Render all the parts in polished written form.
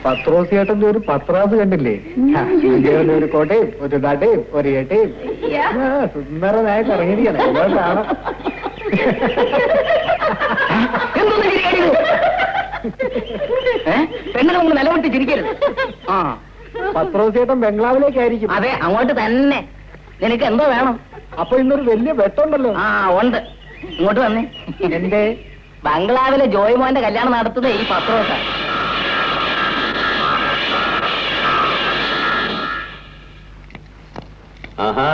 പത്രോസിയേട്ടന്റെ ഒരു പത്രാസ് കണ്ടില്ലേ? ഒരു കോട്ടയും ഒരു തടയും ഒരു ഏട്ടയും സുന്ദരനായിട്ട് ഇറങ്ങിയിരിക്കണം. കാണാം. പെണ്ണുങ്ങൾ നമ്മൾ നിലവിട്ട് ചിരിക്കരുത്. ആ, പത്രോസിയേട്ടൻ ബംഗ്ലാവിലേക്കായിരിക്കും. അതെ, അങ്ങോട്ട് തന്നെ. നിനക്ക് എന്തോ വേണം? അപ്പൊ ഇന്നൊരു വലിയ വെട്ടുണ്ടല്ലോ. ആ, ഉണ്ട്. ഇങ്ങോട്ട് വന്നേ. എന്റെ ബംഗ്ലാവിലെ ജോയ്മോന്റെ കല്യാണം നടത്തുന്നത് ഈ പത്രോസാ. ആഹാ,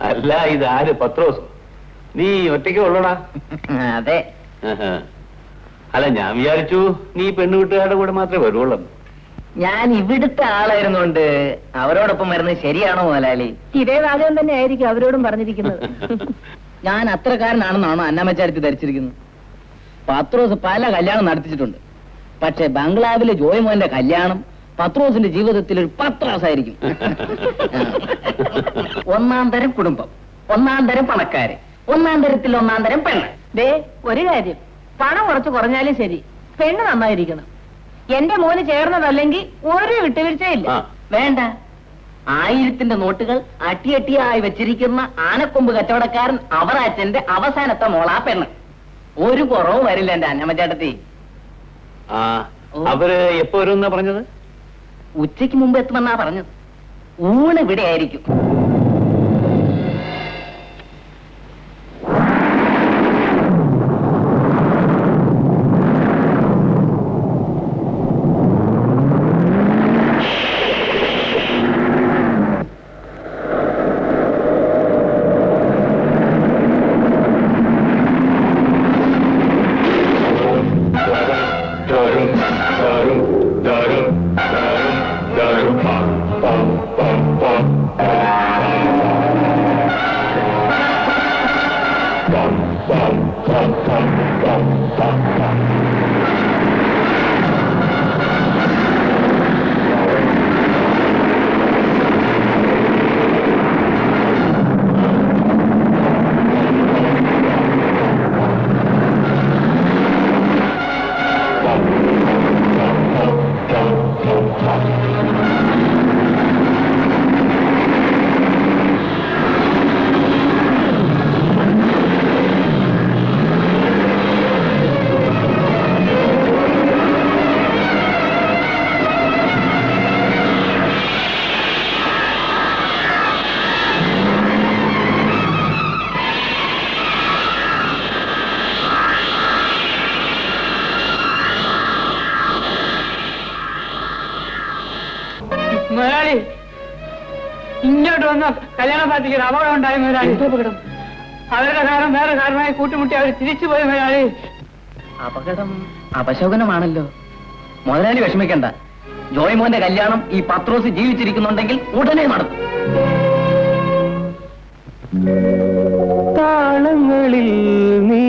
അല്ല ഇതാര് പത്രോസ്? നീ ഒറ്റയ്ക്ക് ഉള്ളടാ? അതെ. അല്ല, ഞാൻ വിചാരിച്ചു നീ പെണ്ണുകൂട്ടുകാരുടെ കൂടെ മാത്രമേ വരുവുള്ളൂ. ഞാൻ ഇവിടുത്തെ ആളായിരുന്നുകൊണ്ട് അവരോടൊപ്പം വരുന്നത് ശരിയാണോ മുതലാളി? ഇതേ വാചകം തന്നെ ആയിരിക്കും അവരോടും പറഞ്ഞിരിക്കുന്നത്. ഞാൻ അത്രക്കാരനാണെന്നാണോ അന്നമ്മച്ചാരിത്തി ധരിച്ചിരിക്കുന്നത്? പത്രോസ് പല കല്യാണം നടത്തിച്ചിട്ടുണ്ട്. പക്ഷെ ബംഗ്ലാവിലെ ജോയ്മോന്റെ കല്യാണം പത്രോസിന്റെ ജീവിതത്തിൽ ഒരു പത്രാസായിരിക്കും. ഒന്നാം തരം കുടുംബം, ഒന്നാം തരം പണക്കാര്, ഒന്നാം തരത്തിൽ ഒന്നാം തരം പെണ്ണ്. ദേ ഒരു കാര്യം, പണം കുറച്ച് കുറഞ്ഞാലും ശരി, പെണ്ണ് നന്നായിരിക്കണം. എന്റെ മോന് ചേർന്നതല്ലെങ്കിൽ ഒരു വിട്ടുവീഴ്ചയില്ല. വേണ്ട, 1000ന്റെ നോട്ടുകൾ അട്ടിയട്ടിയായി വെച്ചിരിക്കുന്ന ആനക്കൊമ്പ് കച്ചവടക്കാരൻ അവറാച്ചന്റെ അവസാനത്തെ മോളാ പെണ്ണ്. ഒരു കുറവും വരില്ല എന്റെ അന്നമ്മച്ചേട്ടത്തി. അവര് എപ്പോ വരുമെന്നാ പറഞ്ഞത്? ഉച്ചയ്ക്ക് മുമ്പ് എത്തുമെന്നാ പറഞ്ഞത്. ഊണ് ഇവിടെ ആയിരിക്കും. മുതലാളി, ഇങ്ങോട്ട് വന്ന കല്യാണ പാർട്ടിക്ക് ഒരു അപകടം ഉണ്ടായി മുതലാളി. അവരുടെ കാരണം വേറെ കാരണമായി കൂട്ടിമുട്ടി അവർ തിരിച്ചുപോയി മുതലാളി. അപകടം അപശകുനമാണല്ലോ. മുതലാളി വിഷമിക്കണ്ട. ജോയ്മോന്റെ കല്യാണം ഈ പത്രോസ് ജീവിച്ചിരിക്കുന്നുണ്ടെങ്കിൽ ഉടനെ നടക്കും. താളങ്ങളിൽ നീ,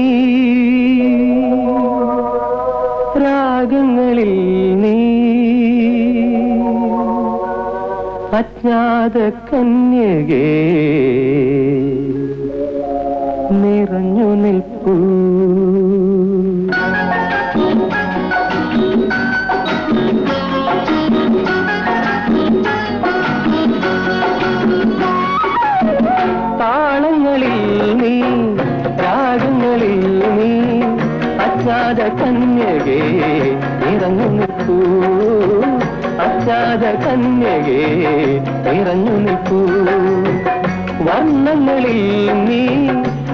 രാഗങ്ങളിൽ നീ, അജ്ഞാത കന്യകേ നിറഞ്ഞു നിൽപ്പൂ. താളങ്ങളിൽ നീ, രാഗങ്ങളിൽ നീ, അജ്ഞാത കന്യകേ നിറഞ്ഞു നിൽപ്പൂ. അജ്ഞാത കന്യകേ നിറഞ്ഞു നിൽപ്പൂ. വർണ്ണങ്ങളിൽ നീ,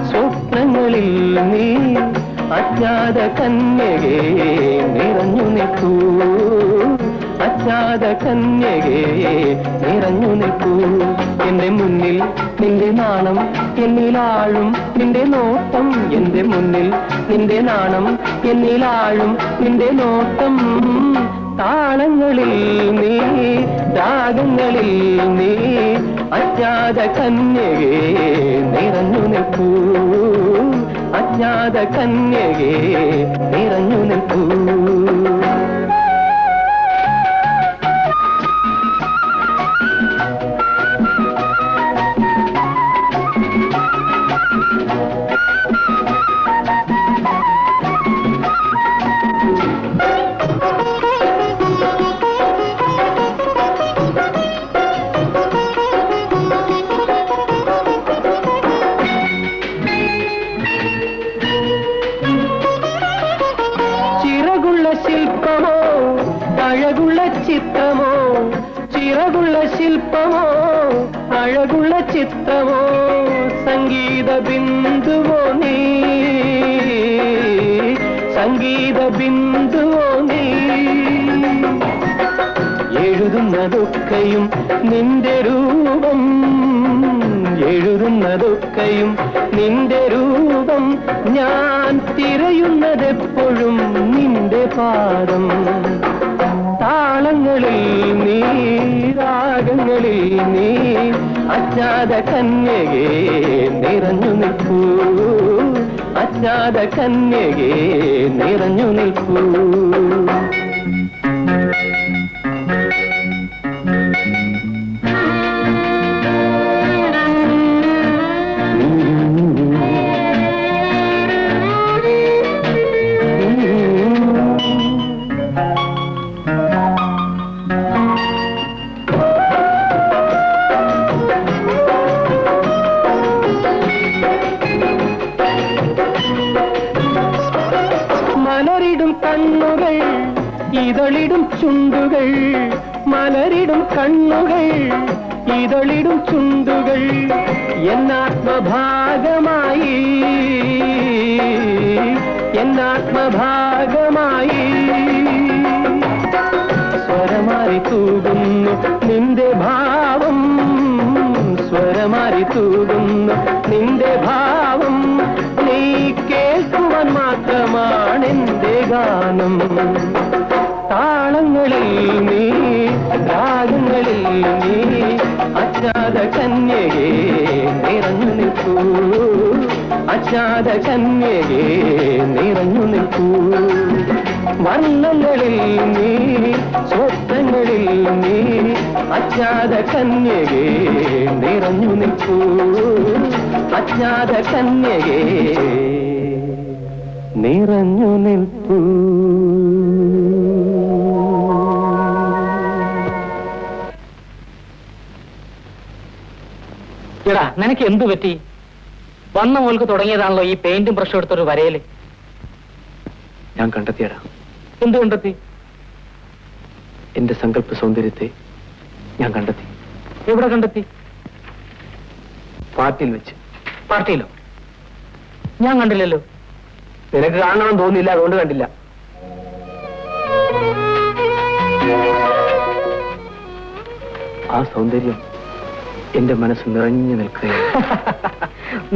സ്വപ്നങ്ങളിൽ നീ, അജ്ഞാത കന്യകേ നിറഞ്ഞു നിൽപ്പൂ. അജ്ഞാത കന്യകേ നിറഞ്ഞു നിൽപ്പൂ. എന്റെ മുന്നിൽ നിന്റെ നാണം, എന്നിലാഴും നിന്റെ നോട്ടം. എന്റെ മുന്നിൽ നിന്റെ നാണം, എന്നിലാഴും നിന്റെ നോട്ടം. താളങ്ങളിൽ നീ, രാഗങ്ങളിൽ നീ, അജ്ഞാത കന്യകേ നിറഞ്ഞു നിൽപ്പൂ. അജ്ഞാത കന്യകേ നിറഞ്ഞു നിൽപ്പൂ. ശില്പമോ അഴകുള്ള ചിത്രമോ ചിറകുള്ള ശില്പമോ അഴകുള്ള ചിത്രമോ സംഗീത ബിന്ദുവോ നീ സംഗീത ബിന്ദുവോ നീ എഴുതുന്നതൊക്കെയും നിന്റെ രൂപം എഴുതുന്നതൊക്കെയും നിന്റെ രൂപം ഞാൻ തിരയുന്നതെപ്പോഴും നിന്റെ പാദം താളങ്ങളിൽ നീ രാഗങ്ങളിൽ നീ അജ്ഞാത കന്യകേ നിറഞ്ഞു നിൽക്കൂ അജ്ഞാത കന്യകേ നിറഞ്ഞു നിൽക്കൂ മലരിടും കണ്ണുകൾ ഇതളിടും ചുണ്ടുകൾ മലരിടും കണ്ണുകൾ ഇതളിടും ചുണ്ടുകൾ എന്നാത്മഭാഗമായി എന്നാത്മഭാഗമായി സ്വരമാരി തൂകുന്നു നിന്റെ ഭാവം സ്വരമാരി തൂകുന്നു നിന്റെ ഭാവം നീ കേൾക്കുവാൻ മാത്രമാണെന്റെ ഗാനം താളങ്ങളിൽ നീ രാഗങ്ങളിൽ നീ അജ്ഞാത കന്യകേ നിറഞ്ഞു നിൽക്കൂ അജ്ഞാത കന്യകേ നിറഞ്ഞു നിൽക്കൂ വർണ്ണങ്ങളിൽ നീ സ്വപ്നങ്ങളിൽ നീ അജ്ഞാത കന്യകേ നിറഞ്ഞു നിൽക്കൂ അജ്ഞാത കന്യകേ നിറഞ്ഞു നിൽക്കൂ എടാ നിനക്ക് എന്തു പറ്റി വന്ന മോൾക്ക് തുടങ്ങിയതാണല്ലോ ഈ പെയിന്റും ബ്രഷും എടുത്തൊരു വരയില് ഞാൻ കണ്ടെത്തിയടാ എന്ത് കണ്ടെത്തി എന്റെ സങ്കല്പ സൗന്ദര്യത്തെ ഞാൻ കണ്ടെത്തി എവിടെ കണ്ടെത്തി പാർട്ടിയിൽ വെച്ച് പാർട്ടിയിലോ ഞാൻ കണ്ടില്ലല്ലോ നിനക്ക് കാണണമെന്ന് തോന്നിയില്ല അതുകൊണ്ട് കണ്ടില്ല ആ സൗന്ദര്യം എന്റെ മനസ്സ് നിറഞ്ഞു നിൽക്കുകയാണ്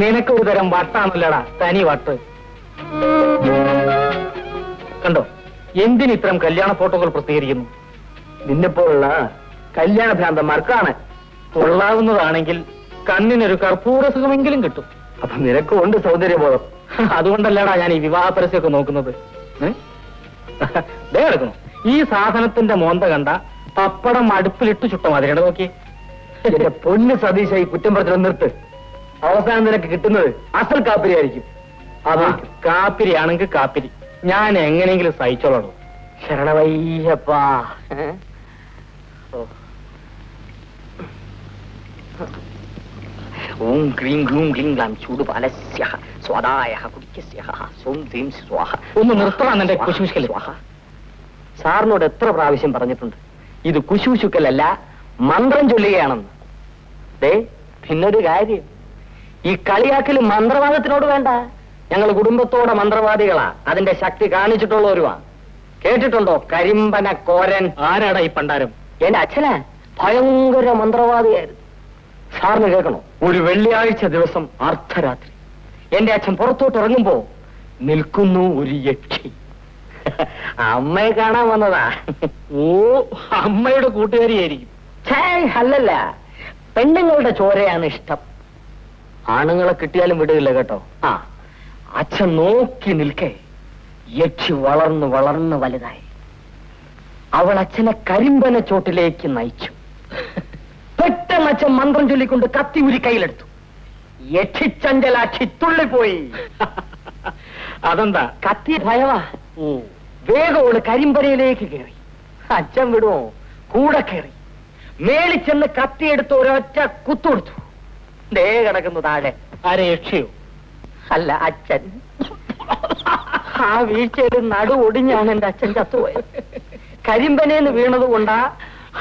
നിനക്കൊരു തരം വട്ടാണല്ലടാ തനി വട്ട് കണ്ടോ എന്തിനിത്തരം കല്യാണ ഫോട്ടോകൾ പ്രസിദ്ധീകരിക്കുന്നു നിന്നെപ്പോലുള്ള കല്യാണ ഭ്രാന്തന്മാർക്കാണ് കൊള്ളാവുന്നതാണെങ്കിൽ കണ്ണിനൊരു കർപ്പൂര സുഖമെങ്കിലും കിട്ടും അപ്പൊ നിനക്കും ഉണ്ട് സൗന്ദര്യബോധം അതുകൊണ്ടല്ലടാ ഞാൻ ഈ വിവാഹ പരസ്യമൊക്കെ നോക്കുന്നത് ദേ എടുക്കണം ഈ സാധനത്തിന്റെ മോന്ത കണ്ട പപ്പടം അടുപ്പിലിട്ട് ചുട്ട മാതിരിയാണ് നോക്കി എന്റെ പൊന്ന് സതീശ ഈ കുറ്റം പറഞ്ഞിട്ട് നിർത്ത് അവസാനം നിനക്ക് കിട്ടുന്നത് അസൽ കാപ്പിരിയായിരിക്കും അതാ കാപ്പിരിയാണെങ്കിൽ കാപ്പിരി ഞാൻ എങ്ങനെയെങ്കിലും സഹിച്ചോളൂ ശരണവയ്യപ്പാ ഓം ക്രീം ഗ്ലൂം ക്ലീം ഗ്ലാം ചൂടുപാലസ്യ സ്വാദായ കുടിക്കസ്യ സോം ധീം സ്വാഹ ഒന്ന് നിർത്തണം എന്റെ കുശുശുക്കൽ സാറിനോട് എത്ര പ്രാവശ്യം പറഞ്ഞിട്ടുണ്ട് ഇത് കുശുശുക്കലല്ല മന്ത്രം ചൊല്ലുകയാണെന്ന് ദേ പിന്നൊരു കാര്യം ഈ കളിയാക്കൽ മന്ത്രവാദത്തിനോട് വേണ്ട ഞങ്ങൾ കുടുംബത്തോടെ മന്ത്രവാദികളാ അതിന്റെ ശക്തി കാണിച്ചിട്ടുള്ളവരുവാ കേട്ടിട്ടുണ്ടോ കരിമ്പന കോരൻ ആരാടാ ഈ പണ്ടാരം എന്റെ അച്ഛനാ ഭയങ്കര മന്ത്രവാദിയായിരുന്നു സാറിന് കേൾക്കണോ ഒരു വെള്ളിയാഴ്ച ദിവസം അർദ്ധരാത്രി എന്റെ അച്ഛൻ പുറത്തോട്ട് ഇറങ്ങുമ്പോ നിൽക്കുന്നു ഒരു യക്ഷി അമ്മയെ കാണാൻ വന്നതാ ഓ അമ്മയുടെ കൂട്ടുകാരിയായിരിക്കും അല്ലല്ല പെണ്ണുങ്ങളുടെ ചോരയാണ് ഇഷ്ടം ആണുങ്ങളെ കിട്ടിയാലും വിടുകയില്ല കേട്ടോ ആ അച്ഛൻ നോക്കി നിൽക്കേ യക്ഷി വളർന്നു വളർന്നു വലുതായി അവൾ അച്ഛനെ കരിമ്പന ചോട്ടിലേക്ക് നയിച്ചു പെട്ടെന്ന് അച്ഛൻ മന്ത്രം ചൊല്ലിക്കൊണ്ട് കത്തി ഉരി കയ്യിലെടുത്തു യക്ഷിച്ചഞ്ചലാക്ഷി തുള്ളിപ്പോയി അതെന്താ കത്തി ഭയവാ വേഗം അവള് കരിമ്പനയിലേക്ക് കയറി അച്ഛൻ വിടുവോ കൂടെ കയറി മേളിൽ ചെന്ന് കത്തിയെടുത്ത് ഒരൊറ്റ കുത്തുകൊടുത്തു ദേ കിടക്കുന്നു താഴെ ആരെ യക്ഷിയോ അല്ല അച്ഛൻ ആ വീഴ്ചയിൽ നടു ഒടിഞ്ഞാണ് എന്റെ അച്ഛൻ ചത്തുപോയത്. കരിമ്പനെന്ന് വീണത് കൊണ്ടാ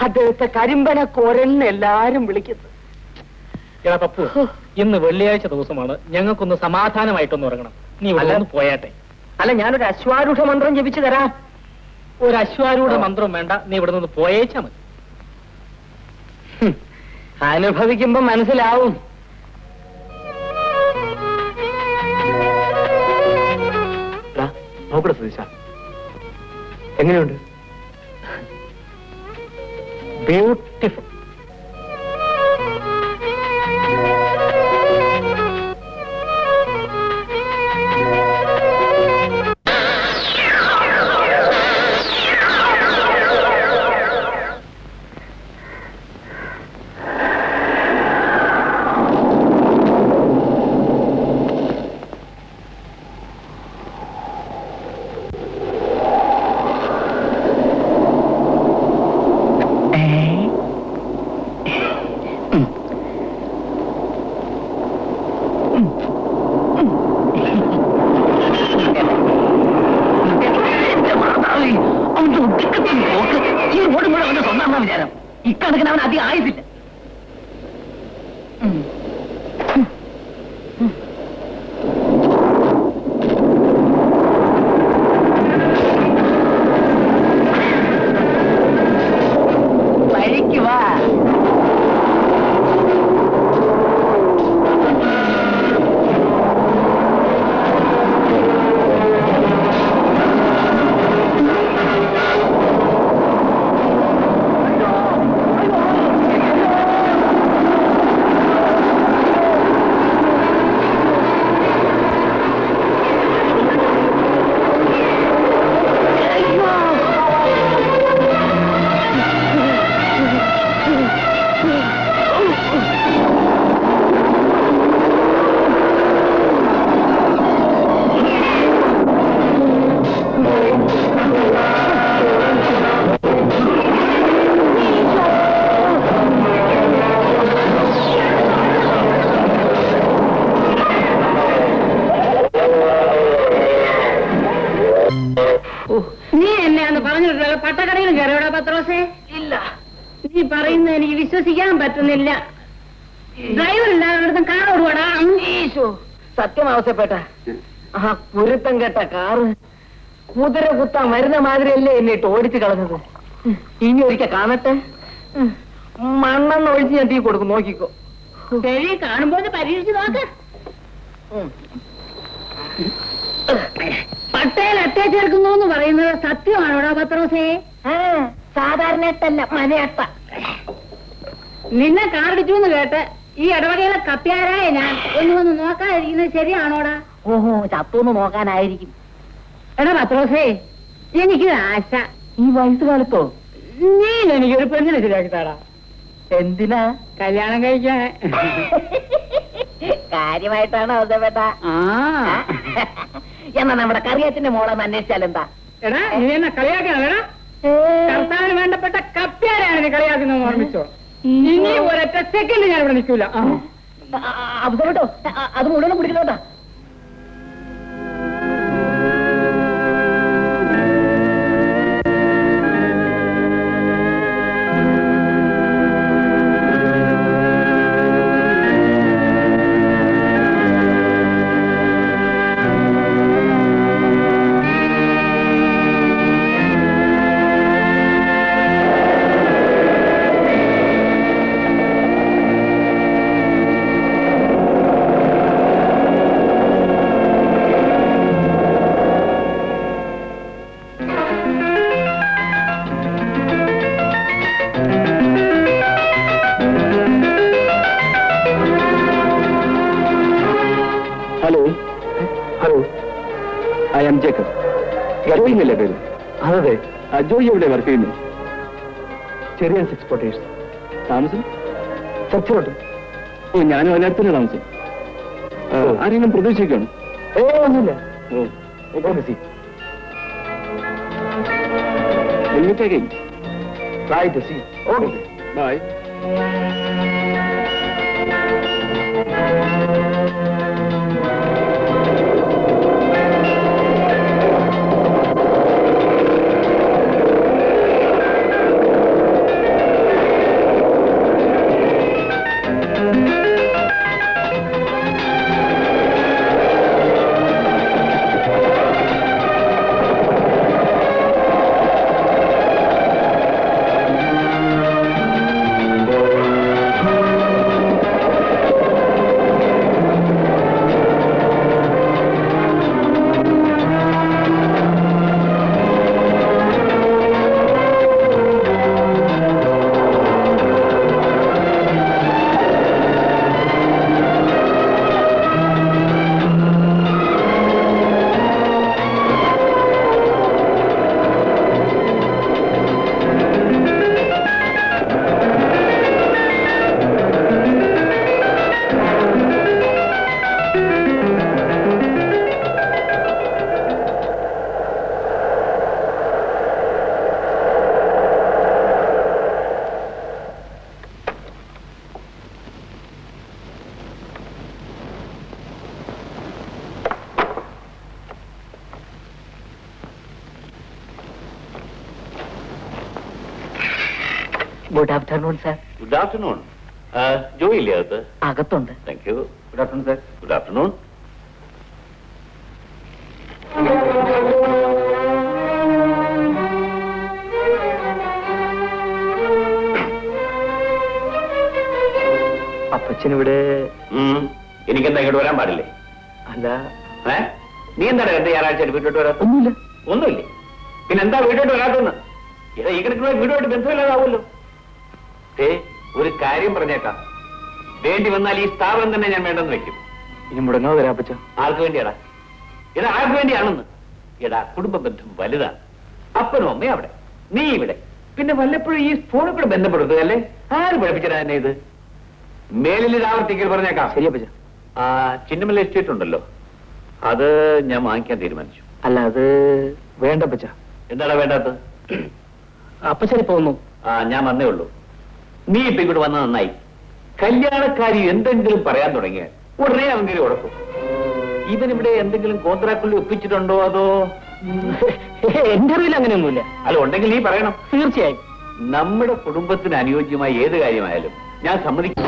അദ്ദേഹത്തെ കരിമ്പന കോരന്ന് എല്ലാരും വിളിക്കുന്നത്. എടാ പപ്പു, ഇന്ന് വെള്ളിയാഴ്ച ദിവസമാണ്, ഞങ്ങൾക്കൊന്ന് സമാധാനമായിട്ടൊന്ന് ഉറങ്ങണം. നീ ഇവിടെ ഒന്ന് പോയാട്ടെ. അല്ല, ഞാനൊരു അശ്വാരൂഢ മന്ത്രം ജപിച്ചു തരാം. ഒരു അശ്വാരൂഢ മന്ത്രം വേണ്ട, നീ ഇവിടെ നിന്ന് പോയേച്ചാ മതി. അനുഭവിക്കുമ്പോ മനസ്സിലാവും. നോക്കട്ടെ സതീശ, എങ്ങനെയുണ്ട്? ബ്യൂട്ടിഫുൾ. ഇക്കണക്കിന് അവൻ അധികം ആയിട്ടില്ല. വഴിക്കുവാ. നീ എന്നെയാന്ന് പറഞ്ഞിട്ടുള്ള പട്ടക്കടയിലും കയറിയോടാ പത്രോസേ? ഇല്ല. നീ പറയുന്നത് എനിക്ക് വിശ്വസിക്കാൻ പറ്റുന്നില്ല. ഡ്രൈവർ ഇല്ലാത്തടത്തും കാർ ഓടുവാടാ. ഈശോ, സത്യം ആവശ്യപ്പെട്ട ആ കുരുത്തം കെട്ട കാറ് കുതിര കുത്താൻ വരുന്ന മാതിരിയല്ലേ എന്നിട്ട് ഓടിച്ചു കളഞ്ഞത്. ഇനി ഒരിക്കൽ കാണട്ടെ. മണ്ണെണ്ണ ഒഴിച്ച് ഞാൻ തീ കൊടുക്കും, നോക്കിക്കോ. ശരി, കാണുമ്പോൾ പരീക്ഷിച്ച് നോക്ക്. പട്ടേൽ അത്യാചേർക്കുന്നു എന്ന് പറയുന്നത് സത്യമാണോടാ പത്രോസേ? സാധാരണയായിട്ടല്ല, മനയട്ട. നിന്നെ കാറിടിച്ചു എന്ന് കേട്ട് ഈ ഇടവകയിലെ കപ്പ്യാരായ ഞാൻ ഒന്ന് വന്ന് നോക്കാതിരിക്കുന്നത് ശരിയാണോടാ? ഓഹോ, ചത്തൊന്ന് നോക്കാനായിരിക്കും. എടാ പത്രോസേ, എനിക്ക് ആശ. ഈ വയസ്സുകാലത്തോ? നീ എനിക്കൊരു പെണ്ണിനെ ശരിയാക്കി താടാ. എന്തിനാ? കല്യാണം കഴിക്കാൻ. കാര്യമായിട്ടാണോ അവസരപ്പെട്ട? എന്നാ നമ്മുടെ കറിയത്തിന്റെ മോളെന്ന് അന്വേഷിച്ചാലെന്താ? എടാ, നീ എന്നെ കളിയാക്കണ? കർത്താവിന് വേണ്ടപ്പെട്ട കപ്പ്യാരാണ് നീ കളിയാക്കുന്ന ഓർമ്മിച്ചോ? ഇനി ഒരൊറ്റ സെക്കൻഡ് ഞാൻ ഇവിടെ നിൽക്കൂല. അവസരപ്പെട്ടോ, അത് മുഴുവൻ പിടിക്കണോട്ടാ. I am Jacob. ജോയിന്നല്ലേ പേര്? അതെ. ജോയി എവിടെ വർക്ക് ചെയ്യുന്നു? ചെറിയൻസ് എക്സ്പോർട്ടേഴ്സ്. താമസം ചർച്ചോട്ട്. ഓ, ഞാനും അതിനടുത്തന്നെ താമസം. ആരെങ്കിലും പ്രതീക്ഷിക്കണം? ഒന്നുമില്ല. Bye. Good afternoon sir. Good afternoon. Joy ഇല്ലേ അകത്ത്? അകത്തുണ്ട്. Thank you. Good afternoon sir. Good afternoon. അപ്പച്ചനിവിടെ? എനിക്കെന്താ ഇങ്ങോട്ട് വരാൻ പാടില്ലേ? അല്ല, നീ എന്താണ് എന്റെ ഞായറാഴ്ച വീട്ടിലോട്ട് വരാത്ത? ഒന്നുമില്ല. ഒന്നുമില്ലേ? പിന്നെ എന്താ വീട്ടിലോട്ട് വരാത്തെന്ന്? ഏതാ ഈ കിടക്കുന്ന വീടുമായിട്ട് ബന്ധമില്ലാതാവുമല്ലോ. ഒരു കാര്യം പറഞ്ഞേക്കാം, വേണ്ടി വന്നാൽ ഈ സ്ഥാപനം തന്നെ ഞാൻ വേണ്ടെന്ന് വെക്കും. ഇനി മുടങ്ങാതെ വരാം അപ്പച്ച. ആർക്ക് വേണ്ടിയാടാ? എടാ ആർക്ക് വേണ്ടിയാണെന്ന്? എടാ കുടുംബ ബന്ധം വലുതാണ്. അപ്പനും അമ്മയും അവിടെ, നീ ഇവിടെ, പിന്നെ വല്ലപ്പോഴും ഈ ഫോണിൽ കൂടെ ബന്ധപ്പെടുത്തുക അല്ലേ? ആര് പഠിപ്പിച്ചടാ എന്നെ ഇത്? മേലിൽ ഇത് ആവർത്തിക്കൽ പറഞ്ഞേക്കാം. ശരി അപ്പച്ച. ആ ചിന്നമല എസ്റ്റേറ്റ് ഉണ്ടല്ലോ, അത് ഞാൻ വാങ്ങിക്കാൻ തീരുമാനിച്ചു. അല്ല, അത് വേണ്ട അപ്പച്ച. എന്താടാ വേണ്ടാത്തത്? അപ്പച്ചനെ പോന്നു. ഞാൻ വന്നേ ഉള്ളൂ. നീ ഇപ്പൊ ഇങ്ങോട്ട് വന്ന നന്നായി. കല്യാണക്കാരി എന്തെങ്കിലും പറയാൻ തുടങ്ങിയാൽ ഉടനെ അവങ്കിലും ഉടക്കും. ഇവനിവിടെ എന്തെങ്കിലും കോൺട്രാക്റ്റിൽ ഒപ്പിച്ചിട്ടുണ്ടോ അതോ? എന്റെ അറിവിൽ അങ്ങനെയൊന്നുമില്ല. അല്ല, ഉണ്ടെങ്കിൽ നീ പറയണം. തീർച്ചയായും. നമ്മുടെ കുടുംബത്തിന് അനുയോജ്യമായ ഏത് കാര്യമായാലും ഞാൻ സമ്മതിക്കും.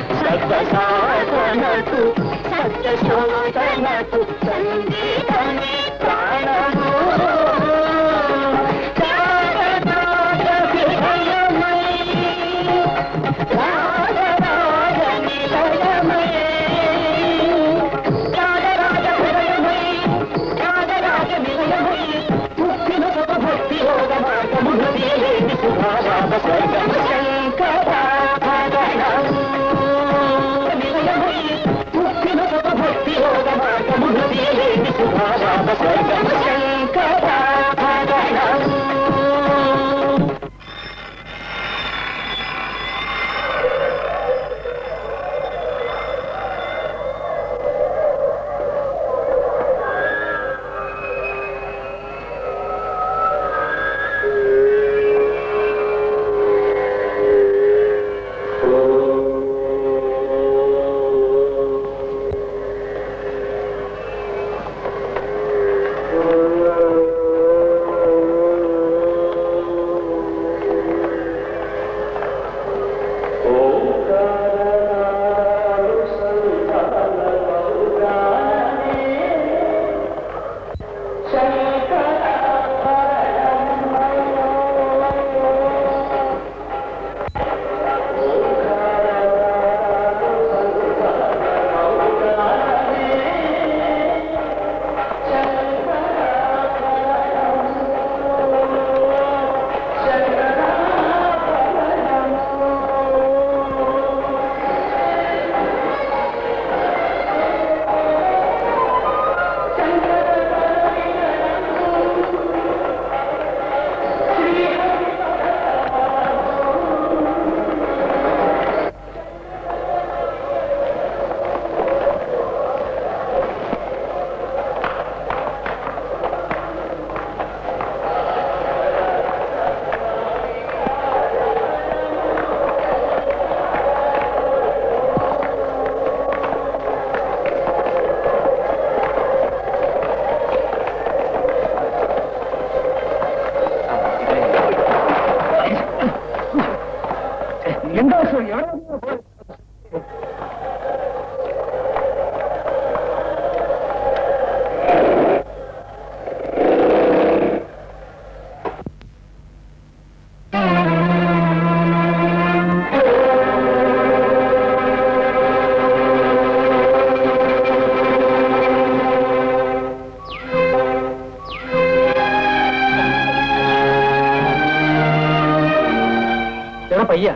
എന്താ പയ്യ,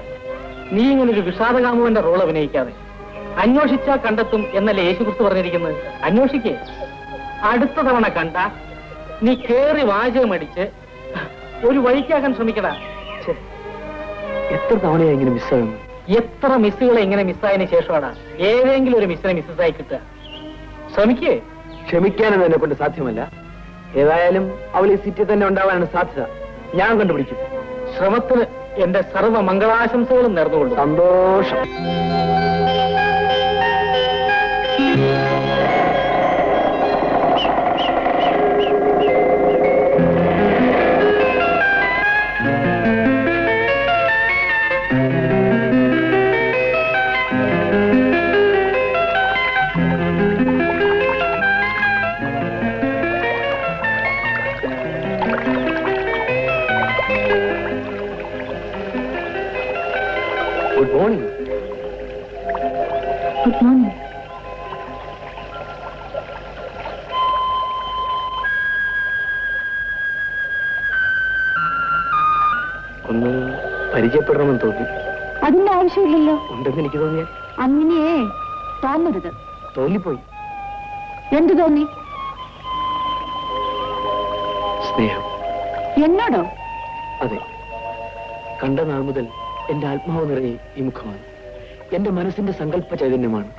നീ ഇങ്ങനൊരു വിഷാദകാമുവിന്റെ റോൾ അഭിനയിക്കാതെ അന്വേഷിച്ചാൽ കണ്ടെത്തും എന്നല്ലേ യേശുക്രിസ്തു പറഞ്ഞിരിക്കുന്നത്. അന്വേഷിക്കേ. അടുത്ത തവണ കണ്ട നീ കേറി വാചകമടിച്ച് ഒരു വഴിക്കാക്കാൻ ശ്രമിക്കടാ. എത്ര തവണയാ ഇങ്ങനെ മിസ്സാകുന്നു? എത്ര മിസ്സുകളെ ഇങ്ങനെ മിസ്സായതിനു ശേഷമാണ് ഏതെങ്കിലും ഒരു മിസ്സിനെ മിസ്സായി കിട്ടുക. ശ്രമിക്കേ. ക്ഷമിക്കാനെന്ന് എന്നെ കൊണ്ട് സാധ്യമല്ല. ഏതായാലും അവൾ ഈ സിറ്റിയിൽ തന്നെ ഉണ്ടാവാനാണ് സാധ്യത. ഞാൻ കണ്ടുപിടിക്കും. ശ്രമത്തിന് എന്റെ സർവ്വ മംഗളാശംസകളും നേർന്നുകൊള്ളു. സന്തോഷം. Good morning. Good morning. ഒന്ന് പരിചയപ്പെടണമെന്ന് തോന്നി. അതിന്റെ ആവശ്യമില്ലല്ലോ. ഉണ്ടെന്ന് എനിക്ക് തോന്നിയാൽ. അങ്ങനെയേ തോന്നരുത്. തോന്നിപ്പോയി. എന്തു തോന്നി? സ്നേഹം. എന്നോടോ? അതെ, കണ്ട നാൾ മുതൽ എന്റെ ആത്മാവ് നിറയെ ഈ മുഖമാണ്. എന്റെ മനസ്സിന്റെ സങ്കല്പ ചൈതന്യമാണ്.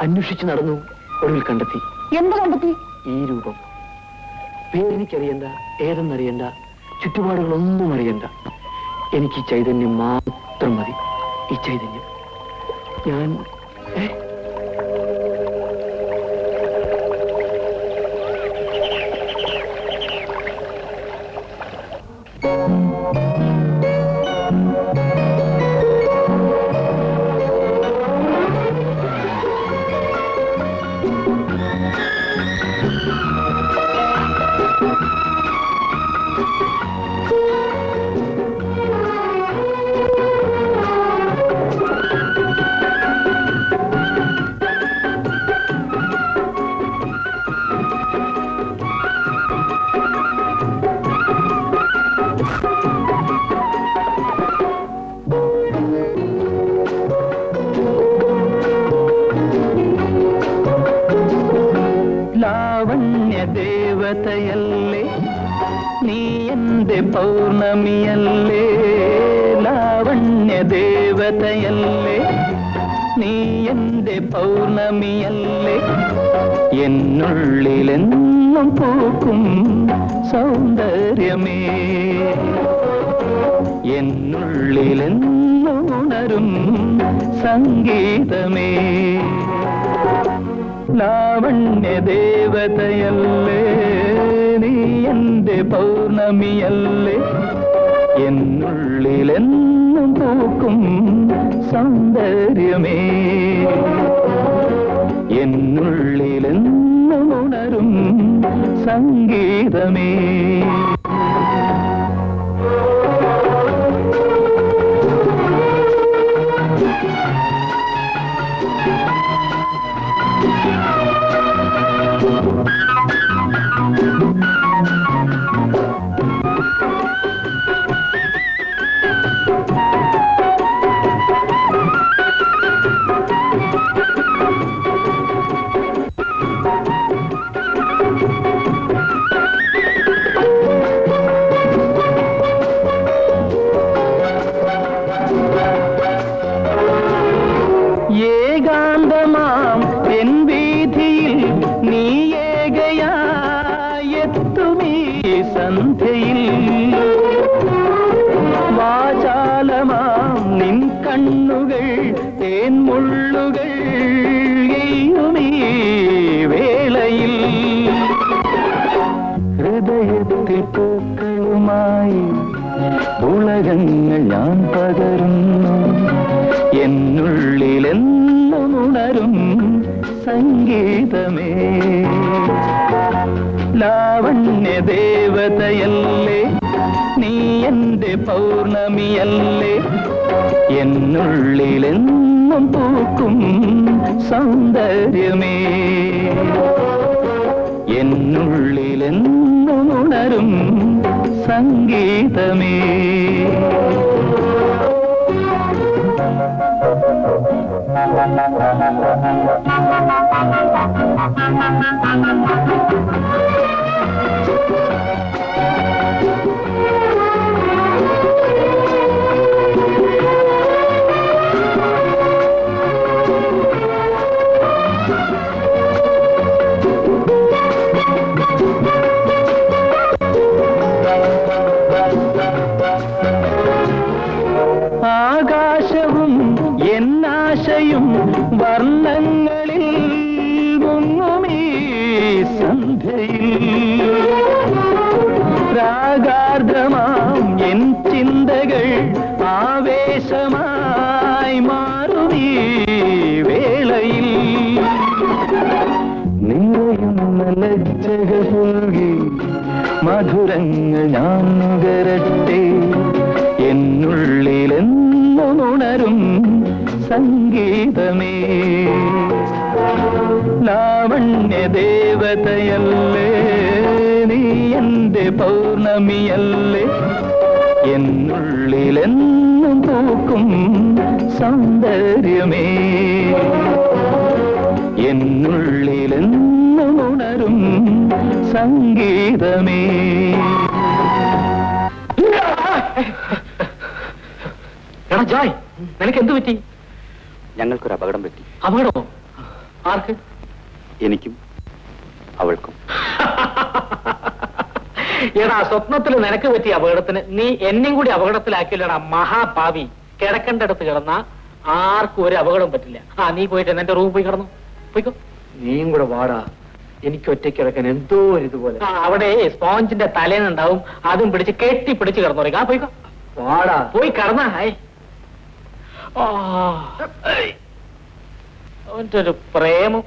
അന്വേഷിച്ചു നടന്നു, ഒടുവിൽ കണ്ടെത്തി. എന്ത് കണ്ടെത്തി? ഈ രൂപം. പേരെനിക്കറിയണ്ട, ഏതെന്നറിയണ്ട, ചുറ്റുപാടുകളൊന്നും അറിയണ്ട. എനിക്ക് ഈ ചൈതന്യം മാത്രം മതി. ഈ ചൈതന്യം. ഞാൻ ദേവതയല്ലേ നീ എന്റെ പൗർണമിയല്ലേ, ലാവണ്യ ദേവതയല്ലേ നീ എന്റെ പൗർണമിയല്ലേ, എന്നുള്ളിലെന്നും പൂക്കും സൗന്ദര്യമേ, എന്നുള്ളിലെന്നും ഉണരും സംഗീതമേ. ലാവണ്യ ദേവതയല്ലേ നീ എന്റെ പൗർണമിയല്ലേ, എന്നുള്ളിലെന്നും പൂക്കും സൗന്ദര്യമേ, എന്നുള്ളിലെന്നും ഉണരും സംഗീതമേ. ഏകാന്തമാം എൻ വീഥിയിൽ നീ ഏകയായെത്തുമീ സന്ധ്യയിൽ, വാചാലമാം നിൻ കണ്ണുകൾ തേൻമുള്ളുകൾ എയ്യുമീ വേളയിൽ, ഹൃദയത്തിൽ പൂക്കളുമായി ഉലകങ്ങൾ ഞാൻ പകരുന്നു, എന്നുള്ളിലെന്നും ഉണരും സംഗീതമേ. ലാവണ്യ ദേവതയല്ലേ നീ എന്റെ പൗർണമിയല്ലേ, എന്നുള്ളിലെന്നും പൂക്കും സൗന്ദര്യമേ, എന്നുള്ളിലെന്നും ഉണരും സംഗീതമേ. ആകാശവും എന്നാശയും വർണ്ണങ്ങളിൽ മുങ്ങുമീ സന്ധ്യയിൽ, രാഗാർദ്രമാം എൻ ചിന്തകൾ ആവേശമായി മാറുമീ വേളയിൽ, നിറയുന്ന ലജ്ജകൾ പുൽകി മധുരങ്ങൾ ഞാൻ നുകരട്ടെ, എന്നുള്ളിലെന്നും ഉണരും സംഗീതമേ ലാവണ്യ ദേവതയല്ലേ നീ എന്റെ പൗർണമിയല്ലേ എന്നുള്ളിലെന്നും പൂക്കും സൗന്ദര്യമേ എന്നുള്ളിലെന്നും ഉണരും സംഗീതമേ. എടാ ജോയ്, നിനക്ക് എന്ത് പറ്റി? ഞങ്ങൾക്കൊരു അപകടം പറ്റി. അപകടമോ? ആർക്ക്? എനിക്കും അവൾക്കും. എടാ, സ്വപ്നത്തിൽ നിനക്ക് പറ്റിയ അപകടത്തിന് നീ എന്നെയും കൂടി അപകടത്തിലാക്കിയില്ലടാ മഹാഭാവി. കിടക്കേണ്ടടുത്ത് കിടന്ന ആർക്കും ഒരു അപകടം പറ്റില്ല. നീ പോയിട്ട് എന്റെ റൂമിൽ പോയി കിടന്നു. പോയിക്കോ. നീയും കൂടെ വാടാ, എനിക്ക് ഒറ്റയ്ക്ക് കിടക്കാൻ എന്തോ ഇതുപോലെ. അവിടെ സ്പോഞ്ചിന്റെ തലേന്നുണ്ടാവും, അതും പിടിച്ച് കെട്ടിപ്പിടിച്ച് കിടന്നു. പോയിക്കോ, വാടാ. പോയി കിടന്ന. അവന്റെ ഒരു പ്രേമം.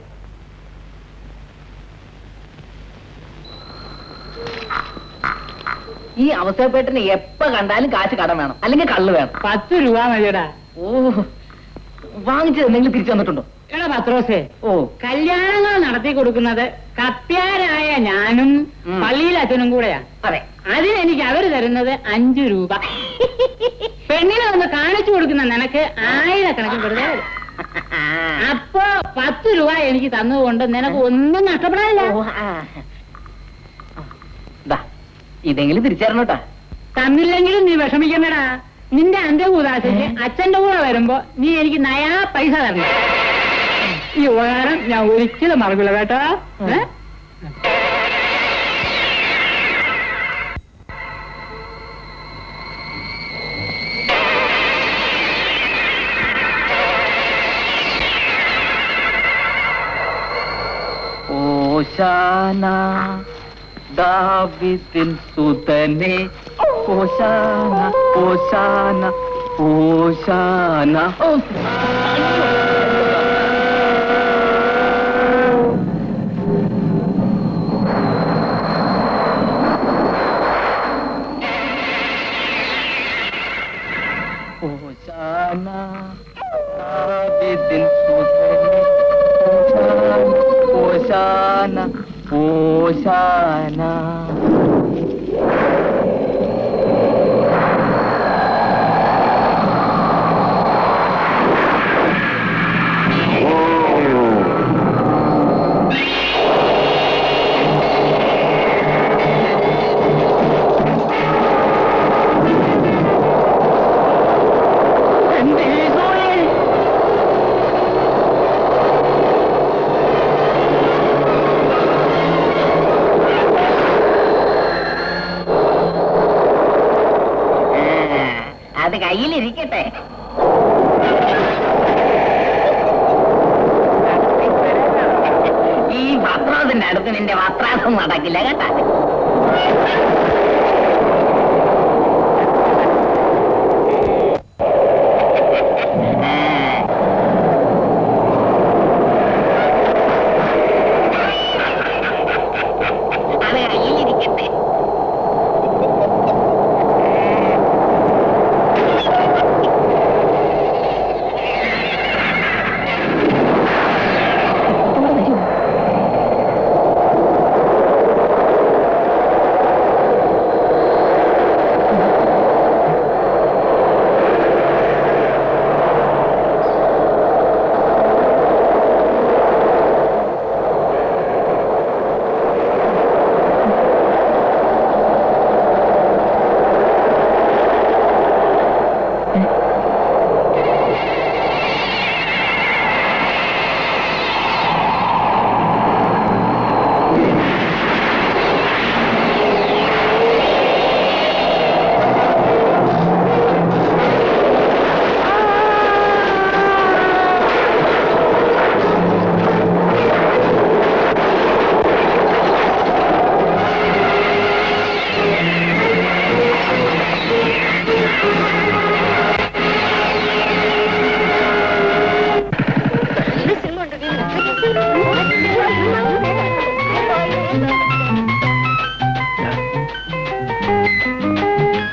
ഈ അവസരപ്പേട്ടന് എപ്പ കണ്ടാലും കാശ് കടം വേണം, അല്ലെങ്കിൽ കള്ള് വേണം. 10 രൂപ മതിയടാ. ഓ, വാങ്ങിച്ചത് എന്തെങ്കിലും തിരിച്ചു തന്നിട്ടുണ്ടോ? എടാ പത്രോസേ, ഓ, കല്യാണങ്ങൾ നടത്തി കൊടുക്കുന്നത് കപ്പ്യാരായ ഞാനും പള്ളിയിലെ അച്ഛനും കൂടെയാ. അതെ. അതിനെനിക്ക് അവര് തരുന്നത് 5 രൂപ. പെണ്ണിനെ ഒന്ന് കാണിച്ചു കൊടുക്കുന്ന നിനക്ക് 1000കണക്കിന് വെറുതെ വരും. അപ്പൊ 10 രൂപ എനിക്ക് തന്നുകൊണ്ട് നിനക്ക് ഒന്നും നഷ്ടപ്പെടാനില്ല. ഇതെങ്കിലും തിരിച്ചു തരണോട്ടാ. തന്നില്ലെങ്കിലും നീ വിഷമിക്കണ്ടടാ. നിന്റെ അന്ത്യകൂദാശയ്ക്ക് അച്ഛന്റെ കൂടെ വരുമ്പോ നീ എനിക്ക് നയാ പൈസ തരണം. ഈ ഉപകാരം ഞാൻ ഒരിക്കലും മറക്കില്ല കേട്ടോ. ഓശാന ദാവീദിൻ സുതനേ, ഓശാന ഓശാന ഓശാന. ഓശാന ദാവീദിൻ സുതനേ, ഓശാന ഓശാന. അത് കയ്യിലിരിക്കട്ടെ. ഈ പത്രാസിന്റെ അടുത്ത് നിന്റെ പത്രാസം നടക്കില്ല കേട്ടാ. അത് കയ്യിലിരിക്കട്ടെ.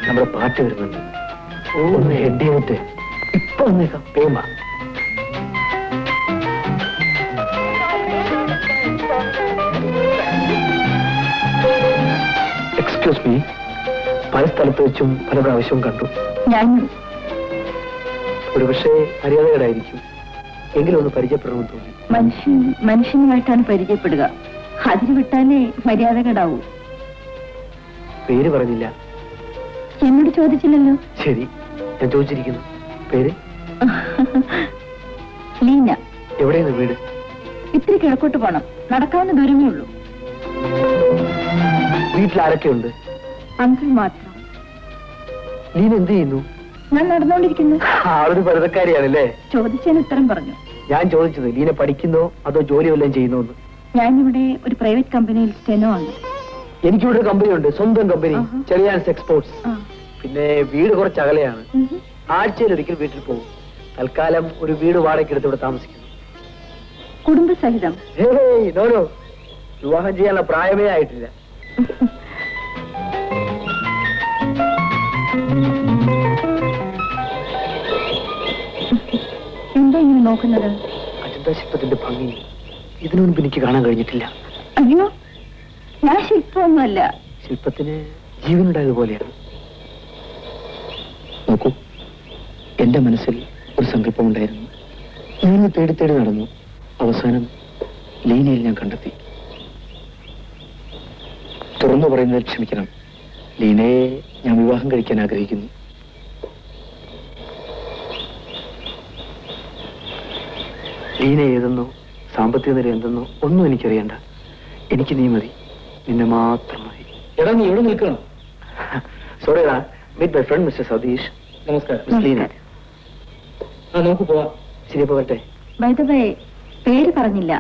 നമ്മുടെ പാട്ട് വരുന്നുണ്ട്. ഒന്ന് ഹെഡ് ചെയ്തിട്ട് ഇപ്പൊ വന്നേക്കാം. പേമ എക്സ്ക്യൂസ് മീ, പല സ്ഥലത്ത് വെച്ചും പല പ്രാവശ്യവും കണ്ടു. ഞാൻ ഒരുപക്ഷെ മര്യാദകരായിരിക്കും, എങ്കിലും ഒന്ന് പരിചയപ്പെടണമെന്ന് തോന്നി. മനുഷ്യനുമായിട്ടാണ് പരിചയപ്പെടുക. അതിന് വിട്ടാലേ മര്യാദകേടാവൂ. പേര് പറഞ്ഞില്ല. എന്നോട് ചോദിച്ചില്ലല്ലോ. ശരി, ഞാൻ ചോദിച്ചിരിക്കുന്നു. പേര്? ലീന. എവിടെയാണ് വീട്? ഇത്തിരി കിഴക്കോട്ട് പോണം, നടക്കാവുന്ന ദൂരമേ ഉള്ളൂ. വീട്ടിൽ ആരൊക്കെയുണ്ട്? അങ്കിൾ മാത്രം. ലീന എന്ത് ചെയ്യുന്നു? ഞാൻ നടന്നുകൊണ്ടിരിക്കുന്നു. ആളൊരു പരുതക്കാരിയാണല്ലേ? ചോദിച്ചതിന് ഉത്തരം പറഞ്ഞു. ഞാൻ ചോദിച്ചത് ലീന പഠിക്കുന്നോ അതോ ജോലി വല്ലതും ചെയ്യുന്നോ എന്ന്. ഞാനിവിടെ ഒരു പ്രൈവറ്റ് കമ്പനിയിൽ സ്റ്റെനോ ആണ്. എനിക്കിവിടെ ഒരു കമ്പനി ഉണ്ട്, സ്വന്തം കമ്പനി, ആഹാ. ചെറിയാൻസ് എക്സ്പോർട്സ്. ആ. പിന്നെ വീട് കുറച്ച് അകലെയാണ്. ആഴ്ചയിൽ ഒരിക്കൽ വീട്ടിൽ പോകും. തൽക്കാലം ഒരു വീട് വാടകയ്ക്കെടുത്ത് ഇവിടെ താമസിക്കുന്നു. കുടുംബസഹിതം. ഹേയ്, നോ നോ, വിവാഹം ചെയ്യാനുള്ള പ്രായമേ ആയിട്ടില്ല. എന്താ ഇങ്ങനെ നോക്കുന്നത്? അജന്ത ശില്പത്തിന്റെ ഭംഗി ഇതിനു മുൻപ് എനിക്ക് കാണാൻ കഴിഞ്ഞിട്ടില്ല. അയ്യോ, ഞാൻ ശില്പമൊന്നുമല്ല. ശില്പത്തിന് ജീവനുണ്ടായതുപോലെയാണ്. നോക്കൂ, എന്റെ മനസ്സിൽ ഒരു സങ്കല്പമുണ്ടായിരുന്നു. ഞാനത് തേടി തേടി നടന്നു. അവസാനം ലീനയിൽ ഞാൻ കണ്ടെത്തി. തുറന്നു പറയുന്നതിൽ ക്ഷമിക്കണം. ലീനയെ ഞാൻ വിവാഹം കഴിക്കാൻ ആഗ്രഹിക്കുന്നു. ലീന ഏതെന്നോ സാമ്പത്തിക നില എന്തെന്നോ ഒന്നും എനിക്കറിയണ്ട. എനിക്ക് നീ മതി, നിന്നെ മാത്രം മതി. എടാ, നീ എവിടെ നിൽക്കണം? Sorry, meet my friend mister Satheesh. നമസ്കാരം. മിസ് ലീന. നമുക്ക് പോവാം. ശരി, പോകട്ടെ. ബൈ ദ വേ, പേര് പറഞ്ഞില്ല.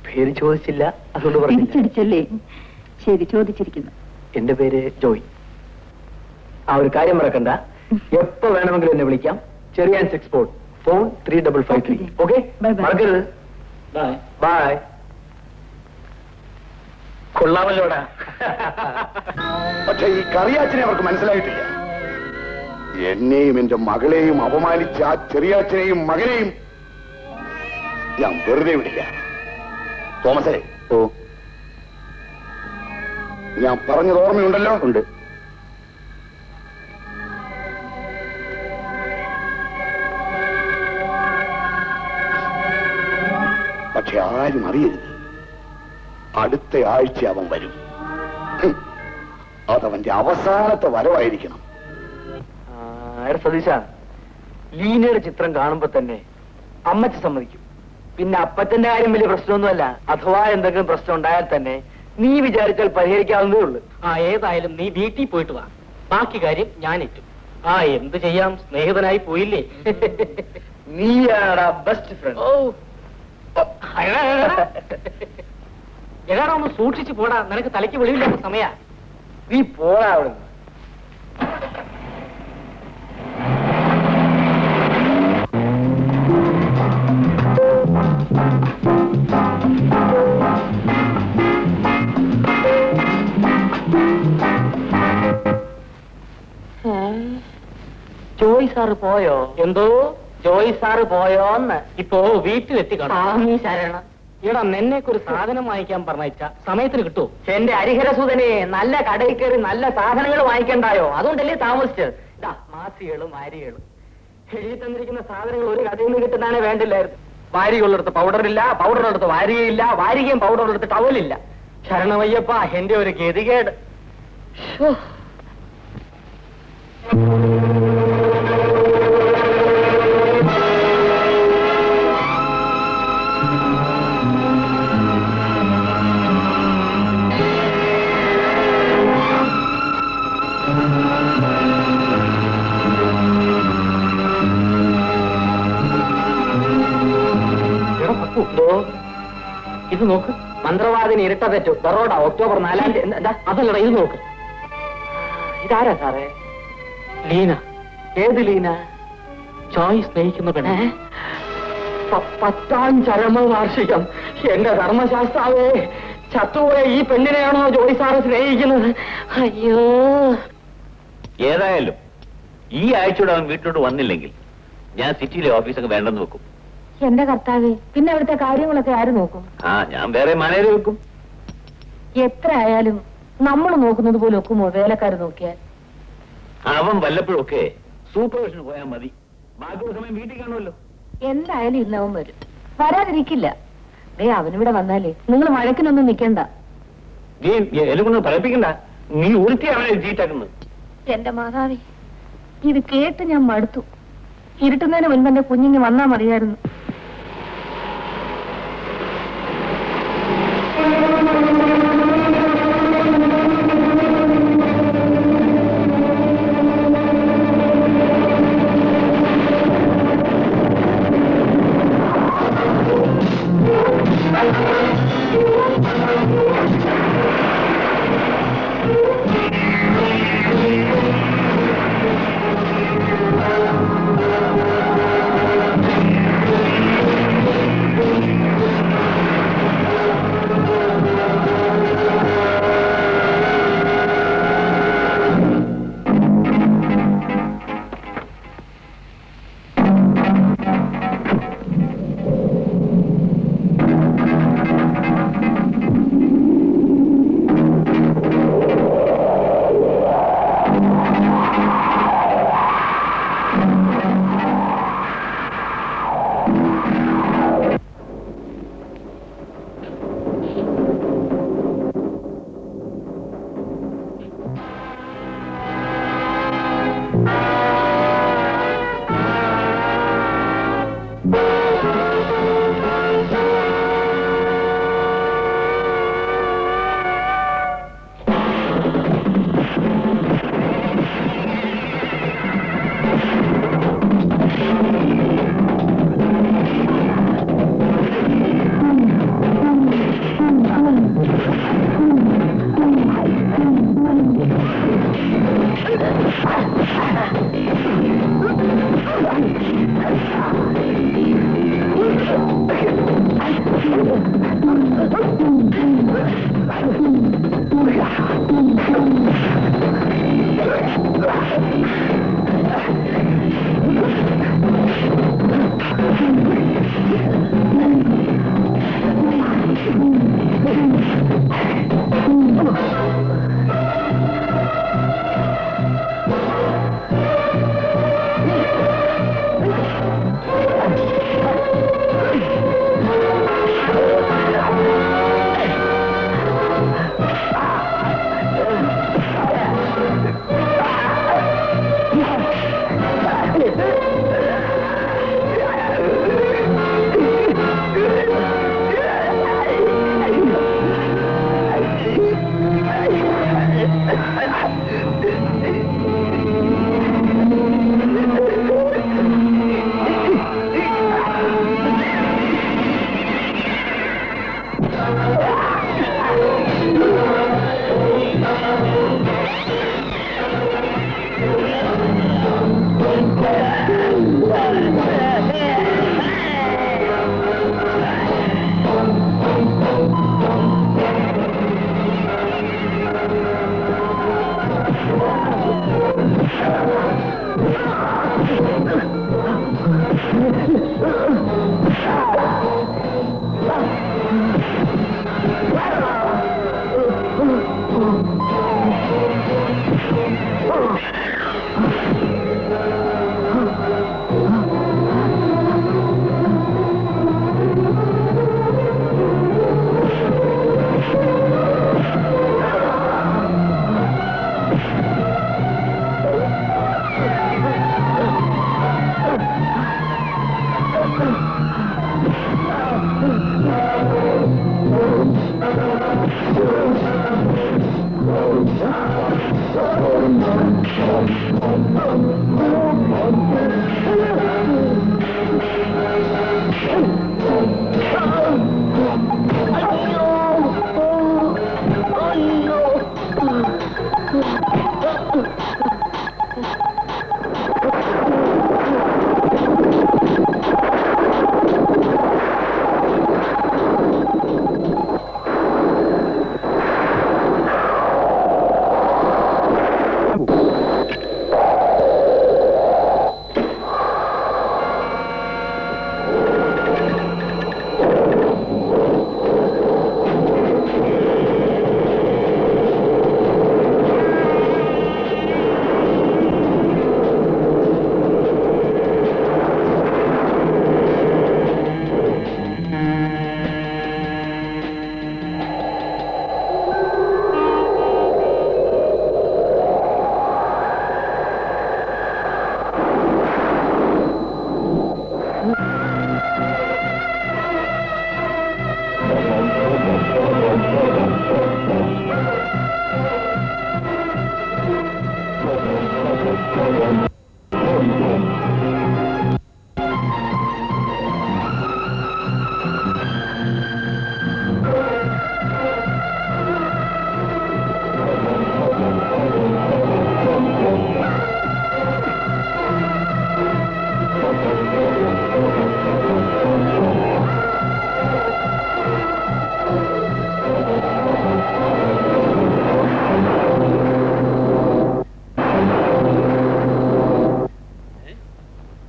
പേര് ചോദിച്ചില്ല, അതുകൊണ്ട് പറഞ്ഞില്ല. തിരിച്ചടിച്ചല്ലേ? ശരി, ചോദിച്ചിരിക്കുന്നു. എന്റെ പേര് ജോയ്. ആ ഒരു കാര്യം മറക്കണ്ട, എപ്പോ വേണമെങ്കിലും എന്നെ വിളിക്കാം. Cherians export, phone 3553. Okay, Bye bye. മറക്കരുത്. ബൈ. ബൈ. കൊള്ളാമല്ലോടാ. പക്ഷെ ഈ കറിയാച്ചനെ അവർക്ക് മനസ്സിലായിട്ടില്ല. എന്നെയും എന്റെ മകളെയും അപമാനിച്ച ആ ചെറിയാച്ചനെയും മകനെയും ഞാൻ വെറുതെ വിടില്ല. തോമസേ, ഓ, ഞാൻ പറഞ്ഞത് ഓർമ്മയുണ്ടല്ലോ? ഉണ്ട്. പക്ഷെ ആരും അറിയരുത്. അടുത്ത ആഴ്ച അവൻ വരും. അതവന്റെ അവസാനത്തെ വരവായിരിക്കണം. സതീശ, ലീനയുടെ ചിത്രം കാണുമ്പോ തന്നെ അമ്മച്ചി സമ്മതിക്കും. പിന്നെ അപ്പച്ചന്റെ കാര്യം വലിയ പ്രശ്നമൊന്നുമല്ല. അഥവാ എന്തെങ്കിലും പ്രശ്നം ഉണ്ടായാൽ തന്നെ നീ വിചാരിച്ചാൽ പരിഹരിക്കാവുന്നതേ ഉള്ളൂ. ഏതായാലും നീ വീട്ടിൽ പോയിട്ട് വാ. ബാക്കി കാര്യം ഞാൻ ഏറ്റും. എന്ത് ചെയ്യാം, സ്നേഹിതനായി പോയില്ലേ? നീയാടാ ബെസ്റ്റ് ഫ്രണ്ട്. എടാ, ഒന്ന് സൂക്ഷിച്ചു പോടാ, നിനക്ക് തലയ്ക്ക് വെളിവില്ലാത്ത സമയ. നീ പോടാ അവിടെ. ജോയ് സാറ് പോയോ? എന്തോ ജോയ് സാറ് പോയോന്ന്? ഇപ്പോ വീട്ടിലെത്തി കാണാം. ശരണം. എടാ, നിന്നേക്കൊരു സാധനം വാങ്ങിക്കാൻ പറഞ്ഞയച്ച സമയത്തിന് കിട്ടൂ? എന്റെ ഹരിഹരസൂദനെ, നല്ല കടയിൽ കയറി നല്ല സാധനങ്ങൾ വാങ്ങിക്കണ്ടായോ? അതുകൊണ്ടല്ലേ താമസിച്ചത്. ഇതാ മാസികളും വാരികളും എഴുതി തന്നിരിക്കുന്ന സാധനങ്ങൾ ഒരു കടയിൽ നിന്ന് കിട്ടുന്നതാണ് വേണ്ടില്ലായിരുന്നു. വാരികളുള്ളടുത്ത് പൗഡറില്ല, പൗഡറുള്ളടുത്ത് വാരികയില്ല, വാരികയും പൗഡറുള്ളടുത്ത് ടവലില്ല. ശരണമയ്യപ്പ, എന്റെ ഒരു ഗതികേട്. ഇത് നോക്ക്, മന്ത്രവാദിനി ഇരട്ട തെറ്റു. ബറോഡ, ഒക്ടോബർ 4 അതല്ലടാ, ഇത് നോക്ക്. ഇതാരാ സാറേ? ലീന. ഏത് ലീന? ജോയ് സ്നേഹിക്കുന്ന പെണ്ണെ. 10ാം ചരമവാർഷികം. എന്റെ ധർമ്മശാസ്ത്രാവേ, ചത്തുപോയ ഈ പെണ്ണിനെയാണോ ജോയ് സാറ് സ്നേഹിക്കുന്നത്? അയ്യോ. ഏതായാലും ഈ ആഴ്ചയോടെ അവൻ വീട്ടിലോട്ട് വന്നില്ലെങ്കിൽ ഞാൻ സിറ്റിയിലെ ഓഫീസൊക്കെ വേണ്ടെന്ന് വെക്കും. എന്റെ കർത്താവേ, പിന്നെ അവിടുത്തെ കാര്യങ്ങളൊക്കെ ആര് നോക്കും? ഞാൻ വേറെ മാനേജർ വെക്കും. എത്ര ആയാലും നമ്മൾ നോക്കുന്നത് പോലെ ഒക്കുമോ വേലക്കാർ നോക്കിയാൽ? അവൻ വല്ലപ്പോഴൊക്കെ സൂപ്പർവിഷന് പോയാൽ മതി, ബാക്കിയുള്ള സമയം വീട്ടിൽ കാണുമല്ലോ. എന്തായാലും ഇന്ന് അവൻ വരും, വരാതിരിക്കില്ല. അവനിവിടെ വന്നാലേ നിങ്ങൾ വഴക്കിനൊന്നും നിൽക്കണ്ട. നീ എന്നെ കൊണ്ട് പറയിപ്പിക്കണ്ട, നീ ഉരുത്തി അവനെ ചീറ്റാക്കുന്നത്. എന്റെ മാതാവേ, ഇത് കേട്ട് ഞാൻ മടുത്തു. ഇരുട്ടുന്നതിന് മുൻപ് എന്റെ കുഞ്ഞിന് വന്നാ മതിയായിരുന്നു.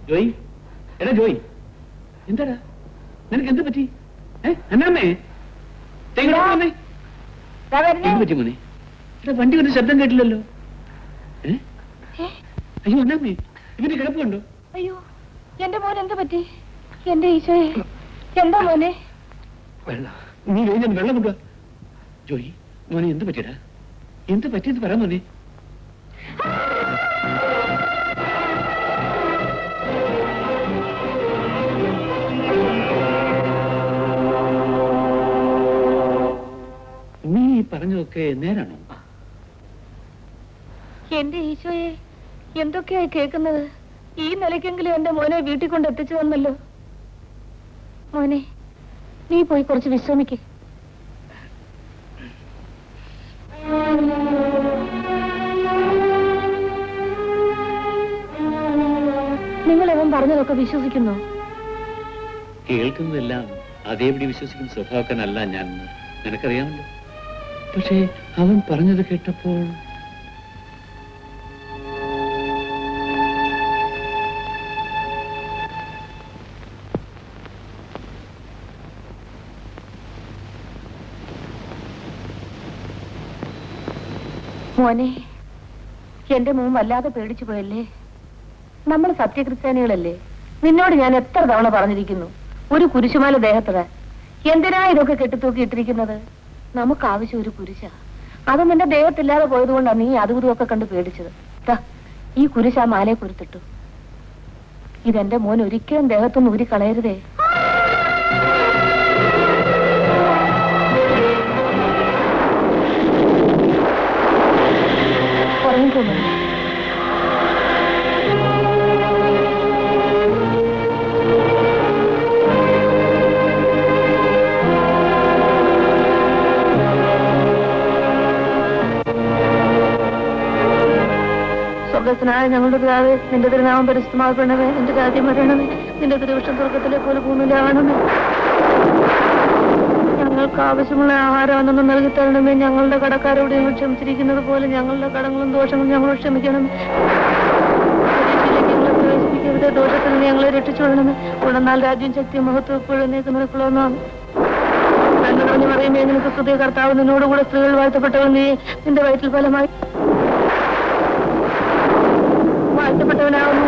ജോയി, എടാ ജോയി, എന്താടാ നിനക്ക് എന്ത് പറ്റി? അന്നാമേ വന്നേ, എന്ത് പറ്റി മോനെ? എടാ വണ്ടി കൊണ്ട് ശബ്ദം കേട്ടില്ലല്ലോ. അയ്യോ അന്നാമേ, ഇവന്റെ കിടപ്പ് കണ്ടോ? അയ്യോ, എന്റെ മോൻ എന്ത് പറ്റി? എന്റെ ഈശോയെ, എന്താ മോനെ? നീ കഴിഞ്ഞ വെള്ളം കൊണ്ടുവാ. ജോയി മോനെ, എന്ത് പറ്റിയടാ? എന്ത് പറ്റിയെന്ന് പറ മോനെ. നീ പറഞ്ഞതൊക്കെ നേരാണോ? എന്റെ ഈശോയെ, എന്തൊക്കെയായി കേൾക്കുന്നത്? ഈ നിലയ്ക്കെങ്കിലും എന്റെ മോനെ വീട്ടിൽ കൊണ്ട് എത്തിച്ചു തന്നല്ലോ. മോനെ, നീ പോയി കുറച്ച് വിശ്രമിക്ക്. നിങ്ങൾ അവൻ പറഞ്ഞതൊക്കെ വിശ്വസിക്കുന്നു? കേൾക്കുന്നതെല്ലാം അതേപടി വിശ്വസിക്കുന്ന സ്വഭാവക്കാരനല്ല ഞാൻ, നിനക്കറിയാമല്ലോ. പക്ഷേ അവൻ പറഞ്ഞത് കേട്ടപ്പോൾ മോനെ, എന്റെ മോൻ വല്ലാതെ പേടിച്ചു പോയല്ലേ? നമ്മൾ സത്യക്രിസ്ത്യാനികളല്ലേ? നിന്നോട് ഞാൻ എത്ര തവണ പറഞ്ഞിരിക്കുന്നു, ഒരു കുരിശുമാല ദേഹത്തിടാൻ. എന്തിനാ ഇതൊക്കെ കെട്ടിത്തൂക്കി ഇട്ടിരിക്കുന്നത്? നമുക്ക് ആവശ്യം ഒരു കുരിശ. അത് നിന്റെ ദേഹത്തില്ലാതെ പോയതുകൊണ്ടാണ് നീ അതും ഇതുമൊക്കെ കണ്ട് പേടിച്ചത്. ഈ കുരിശ് ആ മാലയെ കുരുത്തിട്ടു. ഇതെന്റെ മോൻ ഒരിക്കലും ദേഹത്തൊന്നും ഊരി കളയരുതേ. ഉറങ്ങിക്കൊള്ളു. സ്വർഗസ്നായ ഞങ്ങളുടെ പിതാവേ, നിന്റെ തിരുനാമം പരിശുദ്ധമാക്കണമേ. നിന്റെ രാജ്യം വരണമേ. നിന്റെ തിരുവിഷ്ടം സ്വർഗത്തിലെ പോലെ ഭൂമിയിലാവണമേ. ഞങ്ങൾക്ക് ആവശ്യമുള്ള ആഹാരം അന്നൊന്നും നൽകി തരണമേ. ഞങ്ങളുടെ കടക്കാരോട് ഞങ്ങൾ ക്ഷമിച്ചിരിക്കുന്നത് പോലെ ഞങ്ങളുടെ കടങ്ങളും ദോഷങ്ങളും ഞങ്ങൾ ക്ഷമിക്കണമേ. ഞങ്ങളെ പ്രവേശിപ്പിക്കരുത്, ദോഷത്തിൽ നിന്ന് ഞങ്ങളെ രക്ഷിച്ചുകൊള്ളണമേ. ഉടനാൽ രാജ്യം ശക്തി മഹത്വം എപ്പോഴും നിൽക്കുന്നതാണ്. പറഞ്ഞു പറയുമേ, നിനക്ക് സ്തുതി. കർത്താവ് നിന്നോടുകൂടെ സ്ത്രീകൾ വാഴ്ത്തപ്പെട്ടവൾ നീ. നിന്റെ വയറ്റിൽ ഫലമായി വാഴ്ത്തപ്പെട്ടവനാവുന്നു.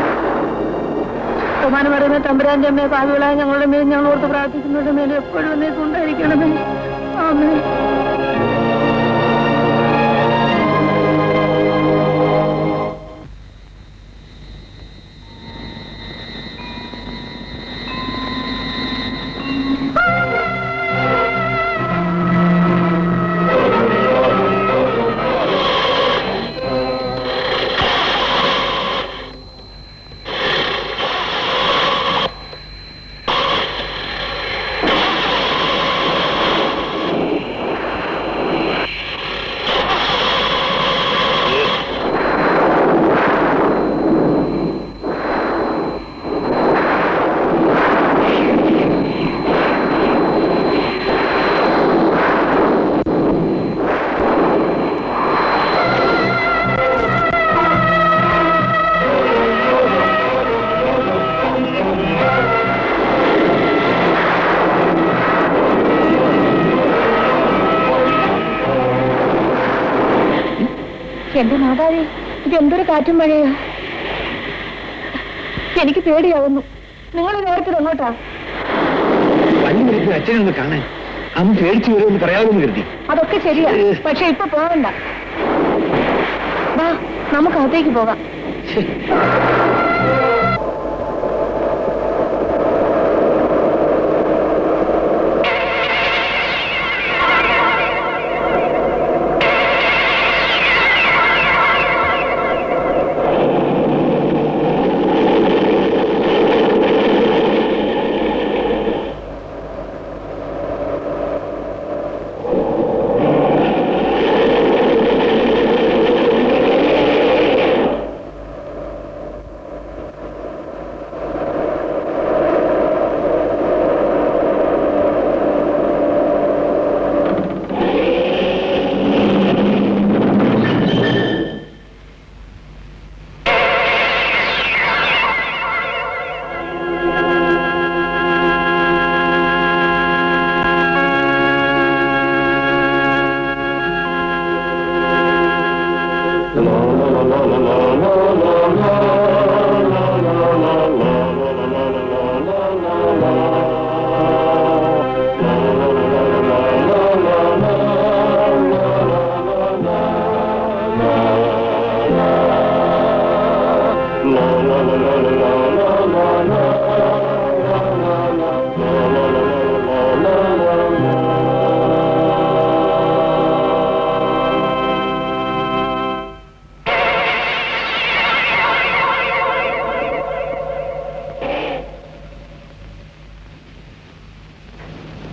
ബഹുമാനം പറയുന്ന തമ്പുരാന്റെ അമ്മയെ, പാപികളായ ഞങ്ങളുടെ മേൽ ഞങ്ങൾ ഓർത്ത് പ്രാർത്ഥിക്കുന്നവരുടെ മേലും എപ്പോഴും എന്നേക്കും ഉണ്ടായിരിക്കണമേ. ആമേൻ. എന്റെ മാതാവേ, ഇതെന്തൊരു കാറ്റും മഴയാ! എനിക്ക് പേടിയാവുന്നു. നിങ്ങൾ നേരത്തിൽ എങ്ങോട്ടാ? അച്ഛനൊന്ന് കാണാൻ. അമ്മ പേടിച്ചു വരുമെന്ന് പറയാമെന്ന് കരുതി. അതൊക്കെ ശരിയാ, പക്ഷെ ഇപ്പൊ പോകണ്ട. വാ, നമുക്ക് അകത്തേക്ക് പോകാം.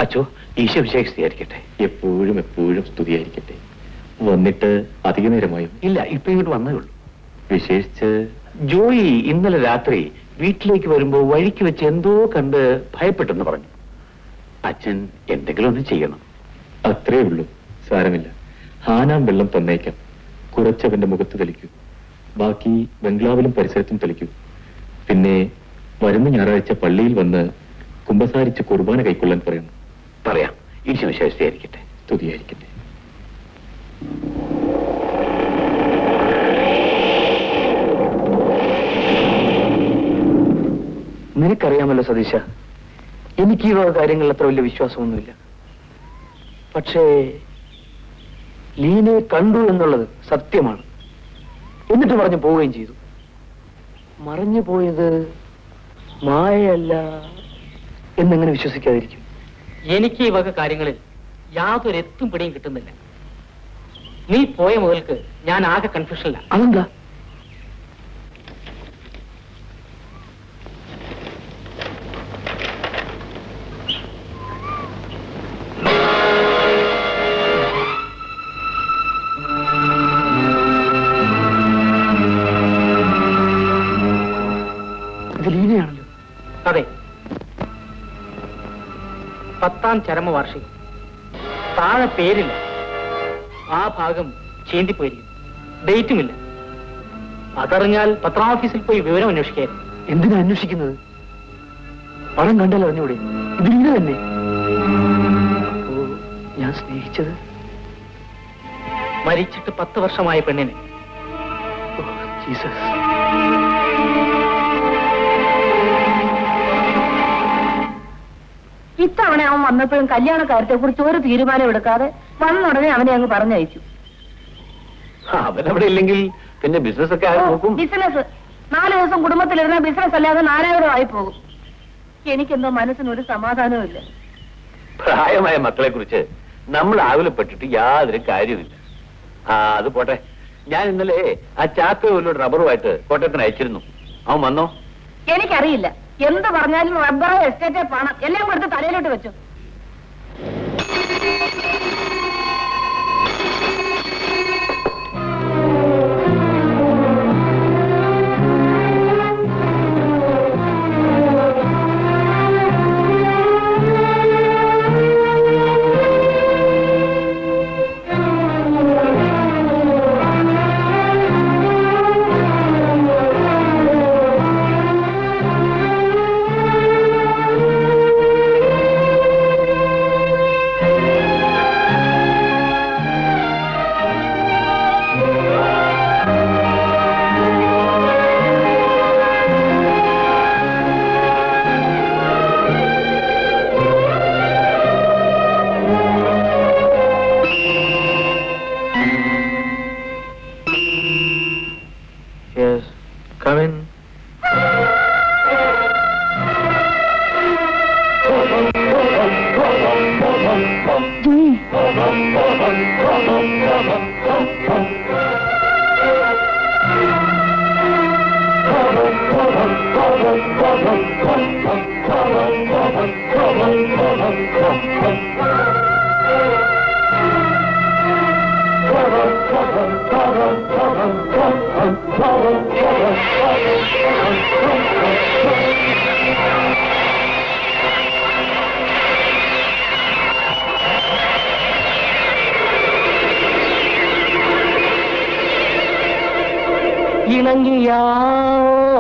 അച്ചോ, ഈശോ വിശേഷിയായിരിക്കട്ടെ. എപ്പോഴും എപ്പോഴും സ്തുതിയായിരിക്കട്ടെ. വന്നിട്ട് അധിക നേരമായോ? ഇല്ല, ഇപ്പൊ ഇങ്ങോട്ട് വന്നേ ഉള്ളൂ. വിശേഷിച്ച് ജോയി ഇന്നലെ രാത്രി വീട്ടിലേക്ക് വരുമ്പോ വഴിക്ക് വെച്ച് എന്തോ കണ്ട് ഭയപ്പെട്ടെന്ന് പറഞ്ഞു. അച്ഛൻ എന്തെങ്കിലും ഒന്ന് ചെയ്യണം. അത്രേ ഉള്ളൂ, സാരമില്ല. ഹാനാം വെള്ളം തന്നേക്കാം. കുറച്ചവന്റെ മുഖത്ത് തെളിക്കൂ. ബാക്കി ബംഗ്ലാവിലും പരിസരത്തും തെളിക്കൂ. പിന്നെ വരുന്ന ഞായറാഴ്ച പള്ളിയിൽ വന്ന് കുമ്പസാരിച്ച് കുർബാന കൈക്കൊള്ളാൻ പറയണം. പറയാം. ഈശോ വിശേഷിയായിരിക്കട്ടെ. സ്തുതിയായിരിക്കട്ടെ. നിനക്കറിയാമല്ലോ സതീശ, എനിക്ക് ഈ വക കാര്യങ്ങളിൽ അത്ര വലിയ വിശ്വാസമൊന്നുമില്ല. പക്ഷേ ലീനയെ കണ്ടു എന്നുള്ളത് സത്യമാണ്. എന്നിട്ട് പറഞ്ഞു പോവുകയും ചെയ്തു. മറഞ്ഞു പോയത് മായയല്ല എന്നെങ്ങനെ വിശ്വസിക്കാതിരിക്കും? എനിക്ക് ഈ വക കാര്യങ്ങളിൽ യാതൊരു എത്തും പിടിയും കിട്ടുന്നില്ല. നീ പോയ മുതൽക്ക് ഞാൻ ആകെ കൺഫ്യൂഷനില്ല. അതെന്താ? ഇത് ലീനയാണല്ലോ. അതെ, 10ാം ചരമവാർഷികം. താഴെ പേരില്ല. ആ ഭാഗം ചീന്തിപ്പോയിരിക്കും. ഡേറ്റുമില്ല. അതറിഞ്ഞാൽ പത്രാഫീസിൽ പോയി വിവരം അന്വേഷിക്കായിരുന്നു. എന്തിനാ അന്വേഷിക്കുന്നത്? പണം കണ്ടാൽ അറിഞ്ഞൂടെ? ഇത് ലീന തന്നെ. ഓ, ഞാൻ സ്നേഹിച്ചത് മരിച്ചിട്ട് 10 വർഷമായ പെണ്ണിനെ. ഓ, ജീസസ്. ഇത്തവണ അവൻ വന്നപ്പോഴും കല്യാണക്കാര്യത്തെ കുറിച്ച് ഒരു തീരുമാനം എടുക്കാതെ വന്നുടനെ അവനെ അങ്ങ് പറഞ്ഞയച്ചു. അവനവിടെ ഇല്ലെങ്കിൽ പിന്നെ ബിസിനസ് ഒക്കെ ആരും നോക്കും. ബിസിനസ് 4 ദിവസം കുടുംബത്തിലിരുന്ന ബിസിനസ് അല്ലാതെ 4000 പോകും. എനിക്കെന്തോ മനസ്സിനൊരു സമാധാനവും ഇല്ല. പ്രായമായ മക്കളെ കുറിച്ച് നമ്മൾ ആകുലപ്പെട്ടിട്ട് യാതൊരു കാര്യമില്ല. അത് പോട്ടെ. ഞാൻ ഇന്നലെ ആ ചാക്കോയിലൂടെ റബ്ബറുമായിട്ട് കോട്ടയത്തിന് അയച്ചിരുന്നു. അവൻ വന്നോ? എനിക്കറിയില്ല. എന്ത് പറഞ്ഞാലും റബ്ബറോ എസ്റ്റേറ്റോ പണം എല്ലാം കൊടുത്ത് തലയിലോട്ട് വെച്ചു. Yes, come in.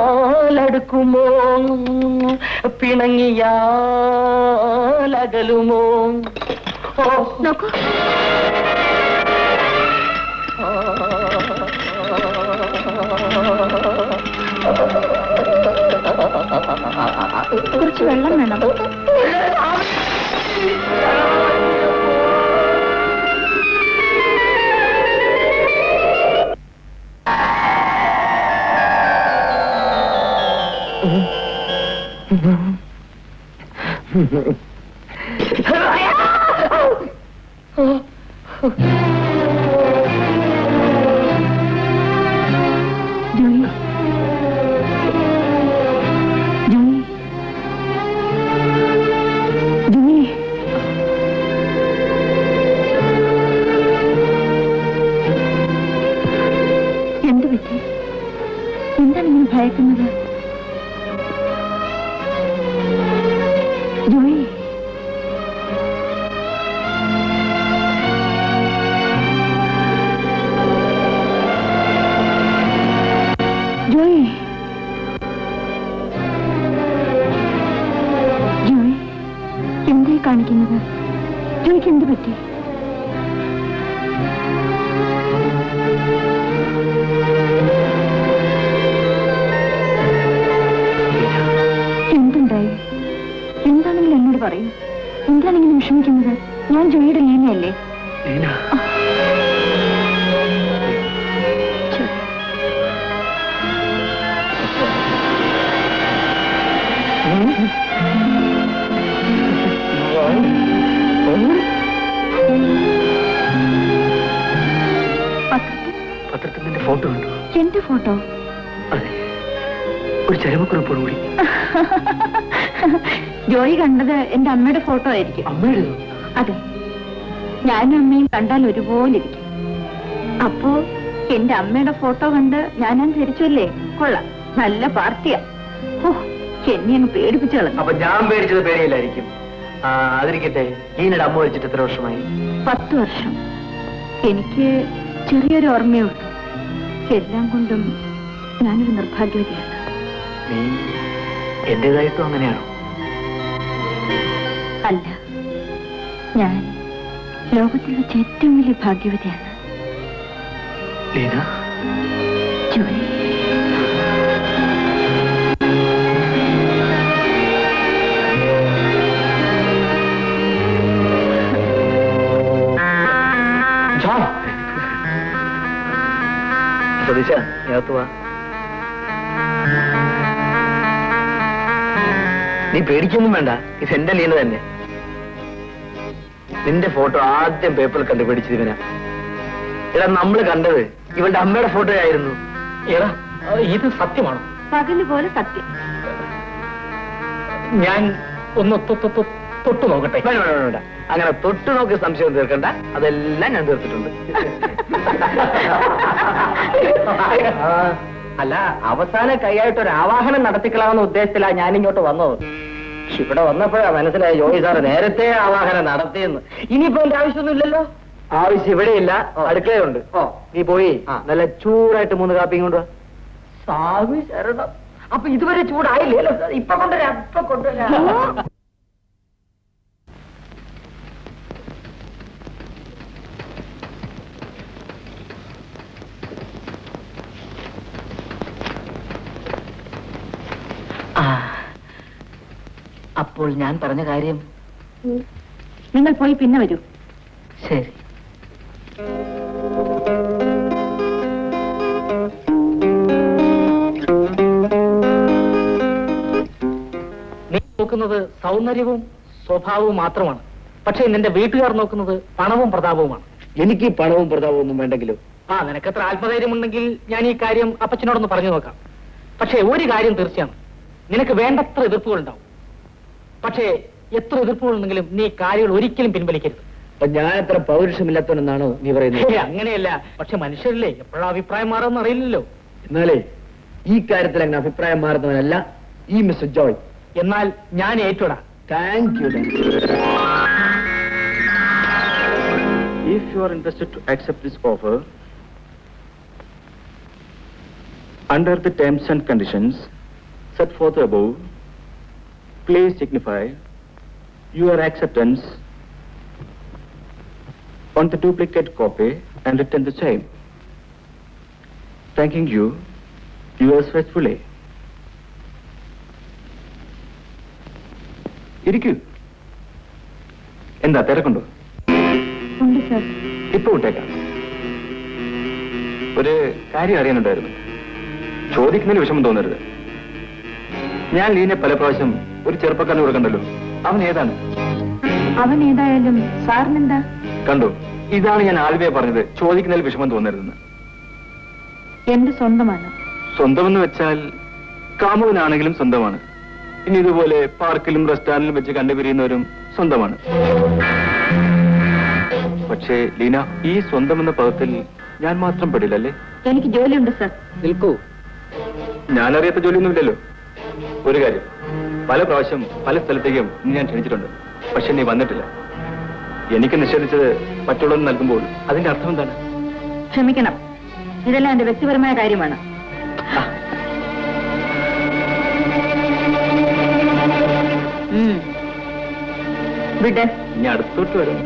ഇണങ്ങിയാലടുക്കുമോ പിണങ്ങിയാലകലുമോ? ഓ, നോക്കൂ. കുറച്ച് വെള്ളം വേണം. എന്ത് പറ്റി? എന്താണ് നിങ്ങൾ ഭയക്കുന്നത്? ജോയി, ജോയി, ജോയി, എന്തായി കാണിക്കുന്നത്? ജോയിക്ക് എന്ത് പറ്റി? എന്തുണ്ടായി? എന്താണെങ്കിലും എന്നോട് പറയൂ. എന്താണെങ്കിലും വിഷമിക്കുന്നത്? ഞാൻ ജോയിയുടെ ലീനയല്ലേ? പത്രത്തിൽ നിന്റെ ഫോട്ടോ ഉണ്ടോ? എന്റെ ഫോട്ടോ? അതെ, ഒരു ചരമക്കുറിപ്പോടുകൂടി. ജോയി കണ്ടത് എന്റെ അമ്മയുടെ ഫോട്ടോ ആയിരിക്കും. അമ്മയുടേതോ? അതെ, ഞാനും അമ്മയും കണ്ടാൽ ഒരുപോലെ ഇരിക്കും. അപ്പോ എന്റെ അമ്മയുടെ ഫോട്ടോ കണ്ട് ഞാനാ ധരിച്ചല്ലേ? കൊള്ളാം, നല്ല പാർട്ടിയാ. ഓ, എന്നെ അങ്ങ് പേടിപ്പിച്ചു കളഞ്ഞു. അപ്പൊ ഞാൻ പേടിച്ചത് പേടിയില്ലായിരിക്കും. അതിരിക്കട്ടെ, ഈനയുടെ അമ്മ വെച്ചിട്ട് എത്ര വർഷമായി? 10 വർഷം. എനിക്ക് ചെറിയൊരു ഓർമ്മയുള്ളൂ. എല്ലാം കൊണ്ടും ഞാനൊരു നിർഭാഗ്യവതിയാണ്. നീ എന്റേതായിട്ടും അങ്ങനെയാണോ? അല്ല, ഞാൻ ലോകത്തിൽ വെച്ച് ഏറ്റവും വലിയ ഭാഗ്യവതിയാണ്. ലീന, ജോയി, സതീശ, അകത്ത് വാ. നീ പേടിക്കൊന്നും വേണ്ട, ഇത് എന്റെ ലീന തന്നെ. നിന്റെ ഫോട്ടോ ആദ്യം പേപ്പറിൽ കണ്ടുപിടിച്ചത് ഇവനാ. എടാ, നമ്മള് കണ്ടത് ഇവളുടെ അമ്മയുടെ ഫോട്ടോ ആയിരുന്നു. എടാ, ഇത് സത്യമാണോ? പകല് പോലെ സത്യം. ഞാൻ ഒന്ന് തൊട്ടു നോക്കട്ടെ. വേണ്ട വേണ്ട വേണ്ട, അങ്ങനെ തൊട്ടു നോക്കി സംശയം തീർക്കണ്ട, അതെല്ലാം ഞാൻ തീർത്തിട്ടുണ്ട്. അല്ല, അവസാന കൈയായിട്ട് ഒരു ആവാഹനം നടത്തിക്കളാവുന്ന ഉദ്ദേശത്തിലാണ് ഞാനിങ്ങോട്ട് വന്നത്. ഇവിടെ വന്നപ്പോഴാ മനസ്സിലായി ജോയി സാറ് നേരത്തെ ആവാഹനം നടത്തിയെന്ന്. ഇനിയിപ്പോ എന്റെ ആവശ്യമൊന്നുമില്ലല്ലോ. ആവശ്യം ഇവിടെയില്ല, അടുക്കളയുണ്ട്. നീ പോയി നല്ല ചൂടായിട്ട് 3 കാപ്പിയും കൊണ്ടുവാ. സ്വാമി ശരണം. അപ്പൊ ഇതുവരെ ചൂടായില്ലല്ലോ? ഇപ്പൊ കൊണ്ടുവരാം, ഇപ്പൊ കൊണ്ടുവരാം. അപ്പോൾ ഞാൻ പറഞ്ഞ കാര്യം? നിങ്ങൾ പോയി പിന്നെ വരൂ. ശരി. നീ നോക്കുന്നത് സൗന്ദര്യവും സ്വഭാവവും മാത്രമാണ്. പക്ഷേ നിന്റെ വീട്ടുകാർ നോക്കുന്നത് പണവും പ്രതാപവുമാണ്. എനിക്ക് പണവും പ്രതാപവും ഒന്നും വേണ്ടെങ്കിലും. നിനക്കത്ര ആത്മധൈര്യമുണ്ടെങ്കിൽ ഞാൻ ഈ കാര്യം അപ്പച്ചനോടൊന്ന് പറഞ്ഞു നോക്കാം. പക്ഷേ ഒരു കാര്യം തീർച്ചയാണ്, നിനക്ക് വേണ്ടത്ര എതിർപ്പുകൾ ഉണ്ടാവും. പക്ഷേ എത്ര എതിർപ്പുകളുണ്ടെങ്കിലും നീ കാര്യങ്ങൾ ഒരിക്കലും പിൻവലിക്കരുത്. അപ്പൊ ഞാൻ എത്ര പൗരുഷമില്ലാത്തവനെന്നാണോ നീ പറയുന്നത്? അങ്ങനെയല്ല, പക്ഷെ മനുഷ്യരില്ലേ എപ്പോഴാ അഭിപ്രായം മാറുമെന്ന് അറിയില്ലല്ലോ. എന്നാലേ ഈ കാര്യത്തിൽ അങ്ങനെ അഭിപ്രായം മാറുന്നവനല്ല ഈ മിസ്റ്റർ ജോയ്. എന്നാൽ ഞാൻ ഏറ്റുടാ. Thank you. If you are interested to accept this offer, under the terms and conditions set forth above, please signify your acceptance on the duplicate copy and return the same. Thanking you, yours faithfully. ഇരിക്കൂ. എന്താ തിരക്കുണ്ടോ? ഉണ്ട് sir. ഇപ്പൊ വിട്ടേക്കാം. ഒരു കാര്യം അറിയാനുണ്ടായിരുന്നു. ചോദിക്കുന്നതിൽ വിഷമം തോന്നരുത്. ഞാൻ ലീനെ പല പ്രാവശ്യം ഒരു ചെറുപ്പക്കാരന് കൊടുക്കണ്ടല്ലോ. അവൻ ഏതാണ്? അവൻ ഏതായാലും സാറിനെന്താ? കണ്ടു, ഇതാണ് ഞാൻ ആദ്യമേ പറഞ്ഞത്, ചോദിക്കുന്നതിൽ വിഷമം തോന്നരുതെന്ന്. എന്റെ സ്വന്തമാണ്. സ്വന്തമെന്ന് വെച്ചാൽ കാമുകനാണെങ്കിലും സ്വന്തമാണ്. ഇനി ഇതുപോലെ പാർക്കിലും റെസ്റ്റോറന്റിലും വെച്ച് കണ്ടുപിരിയുന്നവരും സ്വന്തമാണ്. പക്ഷേ ലീന, ഈ സ്വന്തം എന്ന പദത്തിൽ ഞാൻ മാത്രം പെടില്ലല്ലേ? എനിക്ക് ജോലിയുണ്ട് സർ. നിൽക്കൂ. ഞാനറിയാത്ത ജോലിയൊന്നുമില്ലല്ലോ. ഒരു കാര്യം, പല പ്രാവശ്യം പല സ്ഥലത്തേക്കും ഞാൻ ക്ഷണിച്ചിട്ടുണ്ട്. പക്ഷെ നീ വന്നിട്ടില്ല. എനിക്ക് നിഷേധിച്ചത് മറ്റുള്ളവർ നൽകുമ്പോൾ അതിന്റെ അർത്ഥം എന്താണ്? ക്ഷമിക്കണം, ഇതെല്ലാം എന്റെ വ്യക്തിപരമായ കാര്യമാണ്. വിട്. ഇനി അടുത്തോട്ട് വരാം.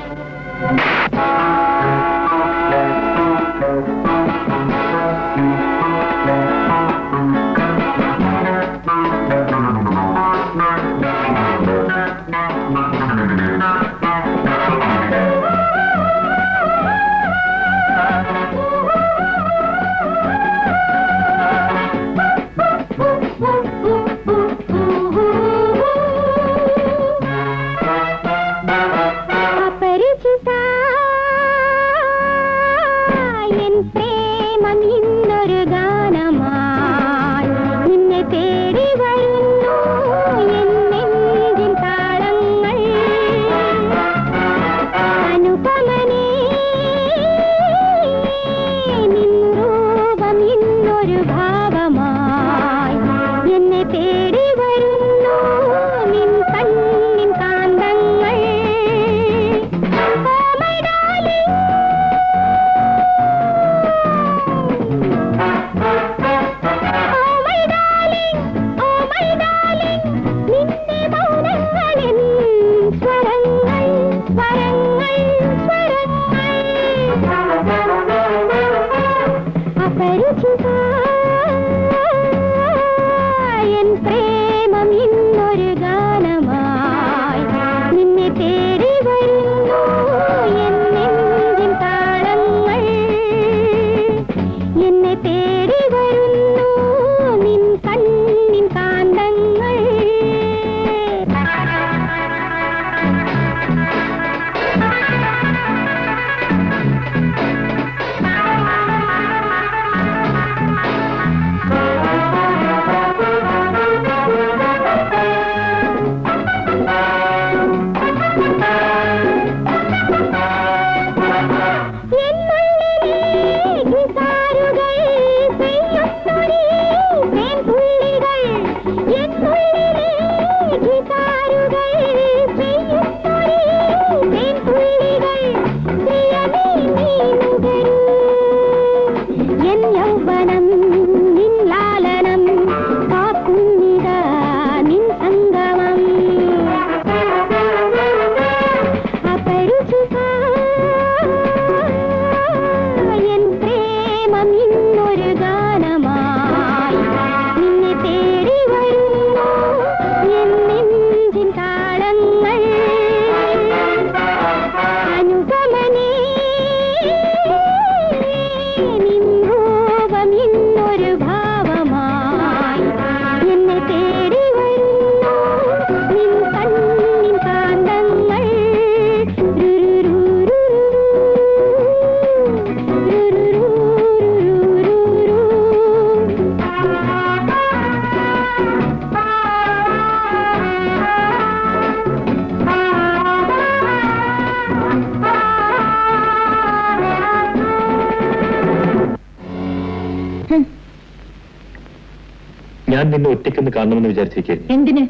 ഞാൻ നിന്നെ ഒറ്റയ്ക്കൊന്ന് കാണണമെന്ന് വിചാരിച്ചിരിക്കുന്നു. എന്തിന്?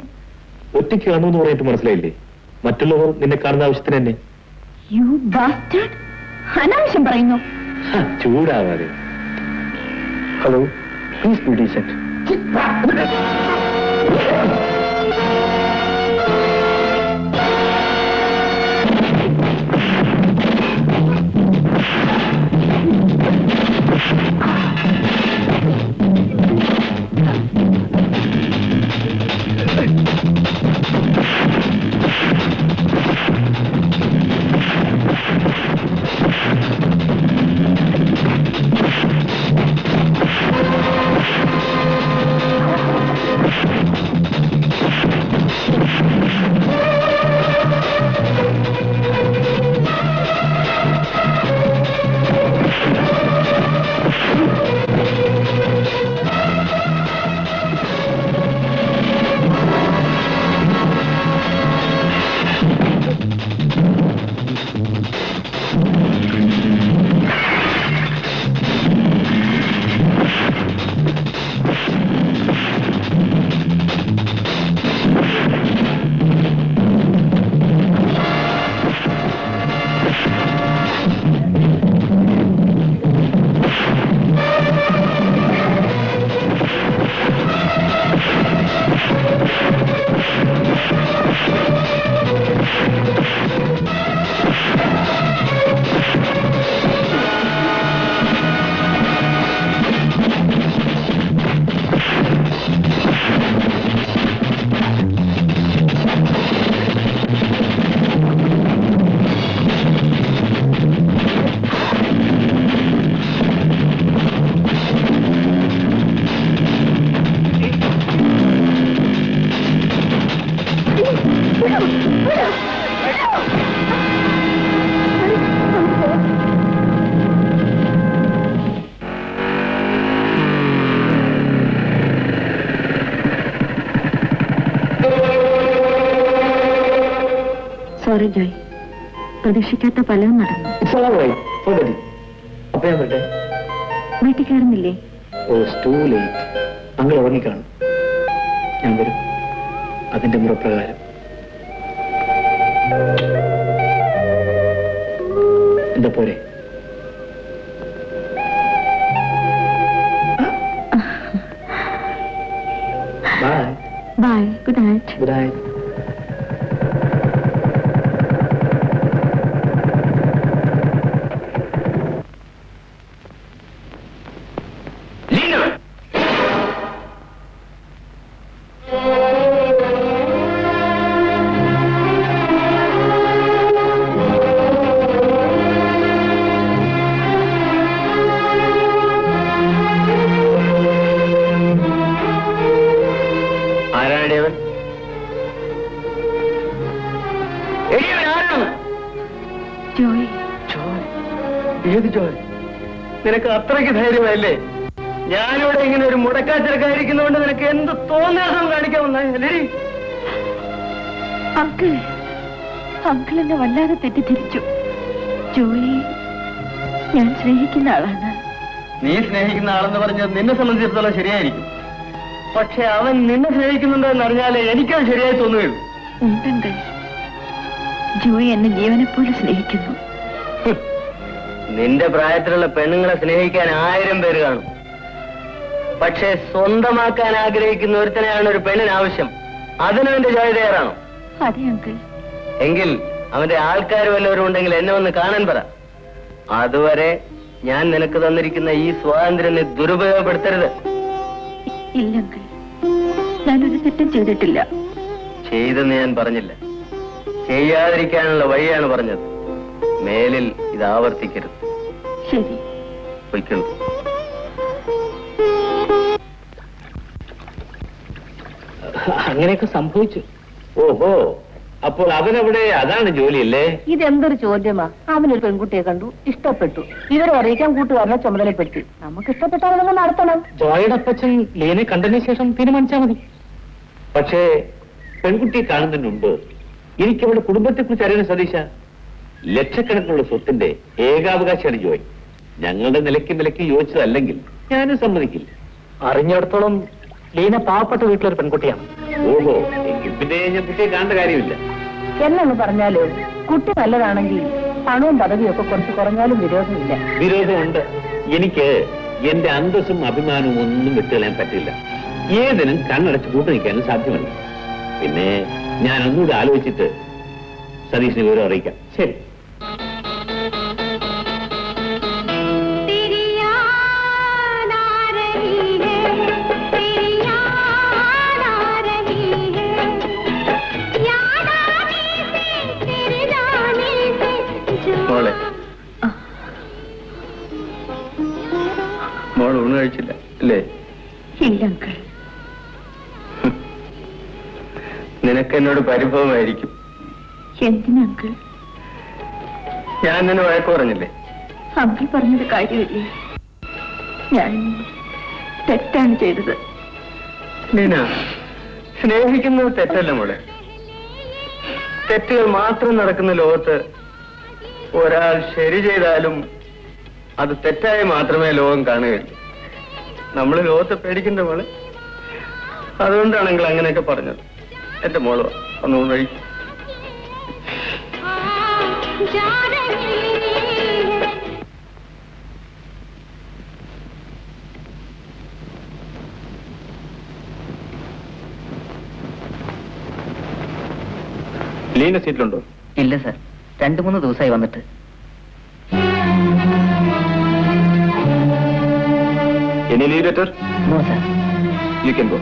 ഒറ്റയ്ക്ക് കാണുമെന്ന് പറഞ്ഞിട്ട് മനസ്സിലായില്ലേ? മറ്റുള്ളവർ നിന്നെ കാണുന്ന ആവശ്യത്തിന് തന്നെ. അനാവശ്യം പറയുന്നു. ചൂടാവാതെ. Hello, please be decent. Sorry Joy, പ്രതീക്ഷിക്കാത്ത പലതും നടന്നു. അപ്പൊ ഞാൻ വരട്ടെ. വീട്ടിൽ കയറുന്നില്ലേ? അങ്ങനെ ഉറങ്ങിക്കാണും. ഞാൻ വരും അതിന്റെ മുറപ്രകാരം. എന്താ പോരെ? Bye. Bye. Good night. Good night. Joy, ഏത് ജോയ്? നിനക്ക് അത്രയ്ക്ക് ധൈര്യമായില്ലേ? ഞാനിവിടെ ഇങ്ങനെ ഒരു മുടക്കാച്ചിരക്കായിരിക്കുന്നതുകൊണ്ട് നിനക്ക് എന്ത് തോന്നിയാസം കാണിക്കാമെന്നല്ലേ? അങ്കിൾ, അങ്കിൾ എന്നെ വല്ലാതെ തെറ്റിദ്ധരിച്ചു. ജോയി ഞാൻ സ്നേഹിക്കുന്ന ആളാണ്. നീ സ്നേഹിക്കുന്ന ആളെന്ന് പറഞ്ഞത് നിന്നെ സംബന്ധിച്ചിടത്തോളം ശരിയായിരിക്കും. പക്ഷെ അവൻ നിന്നെ സ്നേഹിക്കുന്നുണ്ടോ എന്നറിഞ്ഞാലേ എനിക്കത് ശരിയായി തോന്നുകയുള്ളൂ. ഉണ്ടെങ്കിൽ ജോയി എന്നെ ജീവനെ പോലെ സ്നേഹിക്കുന്നു. നിന്റെ പ്രായത്തിലുള്ള പെണ്ണുങ്ങളെ സ്നേഹിക്കാൻ 1000 പേര് കാണും. പക്ഷെ സ്വന്തമാക്കാൻ ആഗ്രഹിക്കുന്ന ഒരുത്തനെയാണ് ഒരു പെണ്ണിന് ആവശ്യം. അതിനവന്റെ ജോയ് തയ്യാറാണോ? അതെ അങ്കിൾ. എങ്കിൽ അവന്റെ ആൾക്കാർ വല്ലവരും ഉണ്ടെങ്കിൽ എന്നെ വന്ന് കാണാൻ പറ. അതുവരെ ഞാൻ നിനക്ക് തന്നിരിക്കുന്ന ഈ സ്വാതന്ത്ര്യം നീ ദുരുപയോഗപ്പെടുത്തരുത്. ഇല്ല അങ്കിൾ, ഞാനൊരു തെറ്റും ചെയ്തിട്ടില്ല. ചെയ്തെന്ന് ഞാൻ പറഞ്ഞില്ല, ചെയ്യാതിരിക്കാനുള്ള വഴിയാണ് പറഞ്ഞത്. മേലിൽ ഇത് ആവർത്തിക്കരുത്. ശരി. പൊയ്ക്കോളൂ. അങ്ങനെയൊക്കെ സംഭവിച്ചു. ഓഹോ, അപ്പോൾ അവനവിടെ അതാണ് ജോലിയല്ലേ? ഇതെന്തൊരു ചോദ്യമാ? അവനൊരു പെൺകുട്ടിയെ കണ്ടു, ഇഷ്ടപ്പെട്ടു. ഇവരെ അറിയിക്കാൻ കൂട്ടുകാരനെ ചുമതലപ്പെടുത്തി. നമുക്ക് ഇഷ്ടപ്പെട്ടാൽ നമ്മൾ നടത്തണം. ജോയുടെ അപ്പച്ചൻ ലീനെ കണ്ടതിന് ശേഷം തീരുമാനിച്ചാൽ മതി. പക്ഷേ പെൺകുട്ടിയെ കാണുന്നതിന് മുമ്പ് എനിക്ക് അവളുടെ കുടുംബത്തെ കുറിച്ച് അറിയുന്ന സതീശ. ലക്ഷക്കണക്കിനുള്ള സ്വത്തിന്റെ ഏകാവകാശിയാണ് ജോയ്. ഞങ്ങളുടെ നിലയ്ക്ക് യോജിച്ചതല്ലെങ്കിൽ ഞാനും സമ്മതിക്കില്ല. അറിഞ്ഞിടത്തോളം ലീന പാവപ്പെട്ട വീട്ടിലൊരു പെൺകുട്ടിയാണ്. ഓഹോ, എങ്കിൽ പിന്നെ ഞാൻ കുട്ടിയെ കാണേണ്ട കാര്യമില്ല. എന്നു പറഞ്ഞാല് കുട്ടി നല്ലതാണെങ്കിൽ പണവും പദവിയും ഒക്കെ കുറച്ച് കുറഞ്ഞാലും വിരോധമില്ല. വിരോധമുണ്ട്. എനിക്ക് എന്റെ അന്തസ്സും അഭിമാനവും ഒന്നും വിട്ടുകളയാൻ പറ്റില്ല. ഏതിനും കണ്ണടച്ച് കൂട്ടു നിൽക്കാനും സാധ്യമല്ല. പിന്നെ ഞാൻ ഒന്നുകൂടി ആലോചിച്ചിട്ട് സതീഷിനെ വിവരം അറിയിക്കാം. ശരി. മോളെ, മോൾ ഊണ് കഴിച്ചില്ല അല്ലേ? ഇല്ല അങ്കിൾ. നിനക്ക് എന്നോട് പരിഭവമായിരിക്കും. എന്തിനാ അങ്കിൾ? ഞാൻ നിന്നെ വഴക്ക് പറഞ്ഞില്ലേ? അങ്കിൾ പറഞ്ഞത് കാര്യമില്ലേ? ഞാൻ തെറ്റാണ് ചെയ്തത്. ലീന, സ്നേഹിക്കുന്നത് തെറ്റല്ല മോളെ. തെറ്റുകൾ മാത്രം നടക്കുന്ന ലോകത്ത് ഒരാൾ ശരി ചെയ്താലും അത് തെറ്റായി മാത്രമേ ലോകം കാണുകയുള്ളൂ. നമ്മൾ ലോകത്തെ പേടിക്കണ്ട മോളെ. അതുകൊണ്ടാണെങ്കിൽ അങ്ങനെയൊക്കെ പറഞ്ഞത്. എന്റെ മോളോ ഒന്നുകൂടി കഴിക്കും. ലീന സീറ്റിലുണ്ടോ? ഇല്ല സാർ, 2-3 ദിവസമായി വന്നിട്ട്. Any leave letter? No sir. You can go.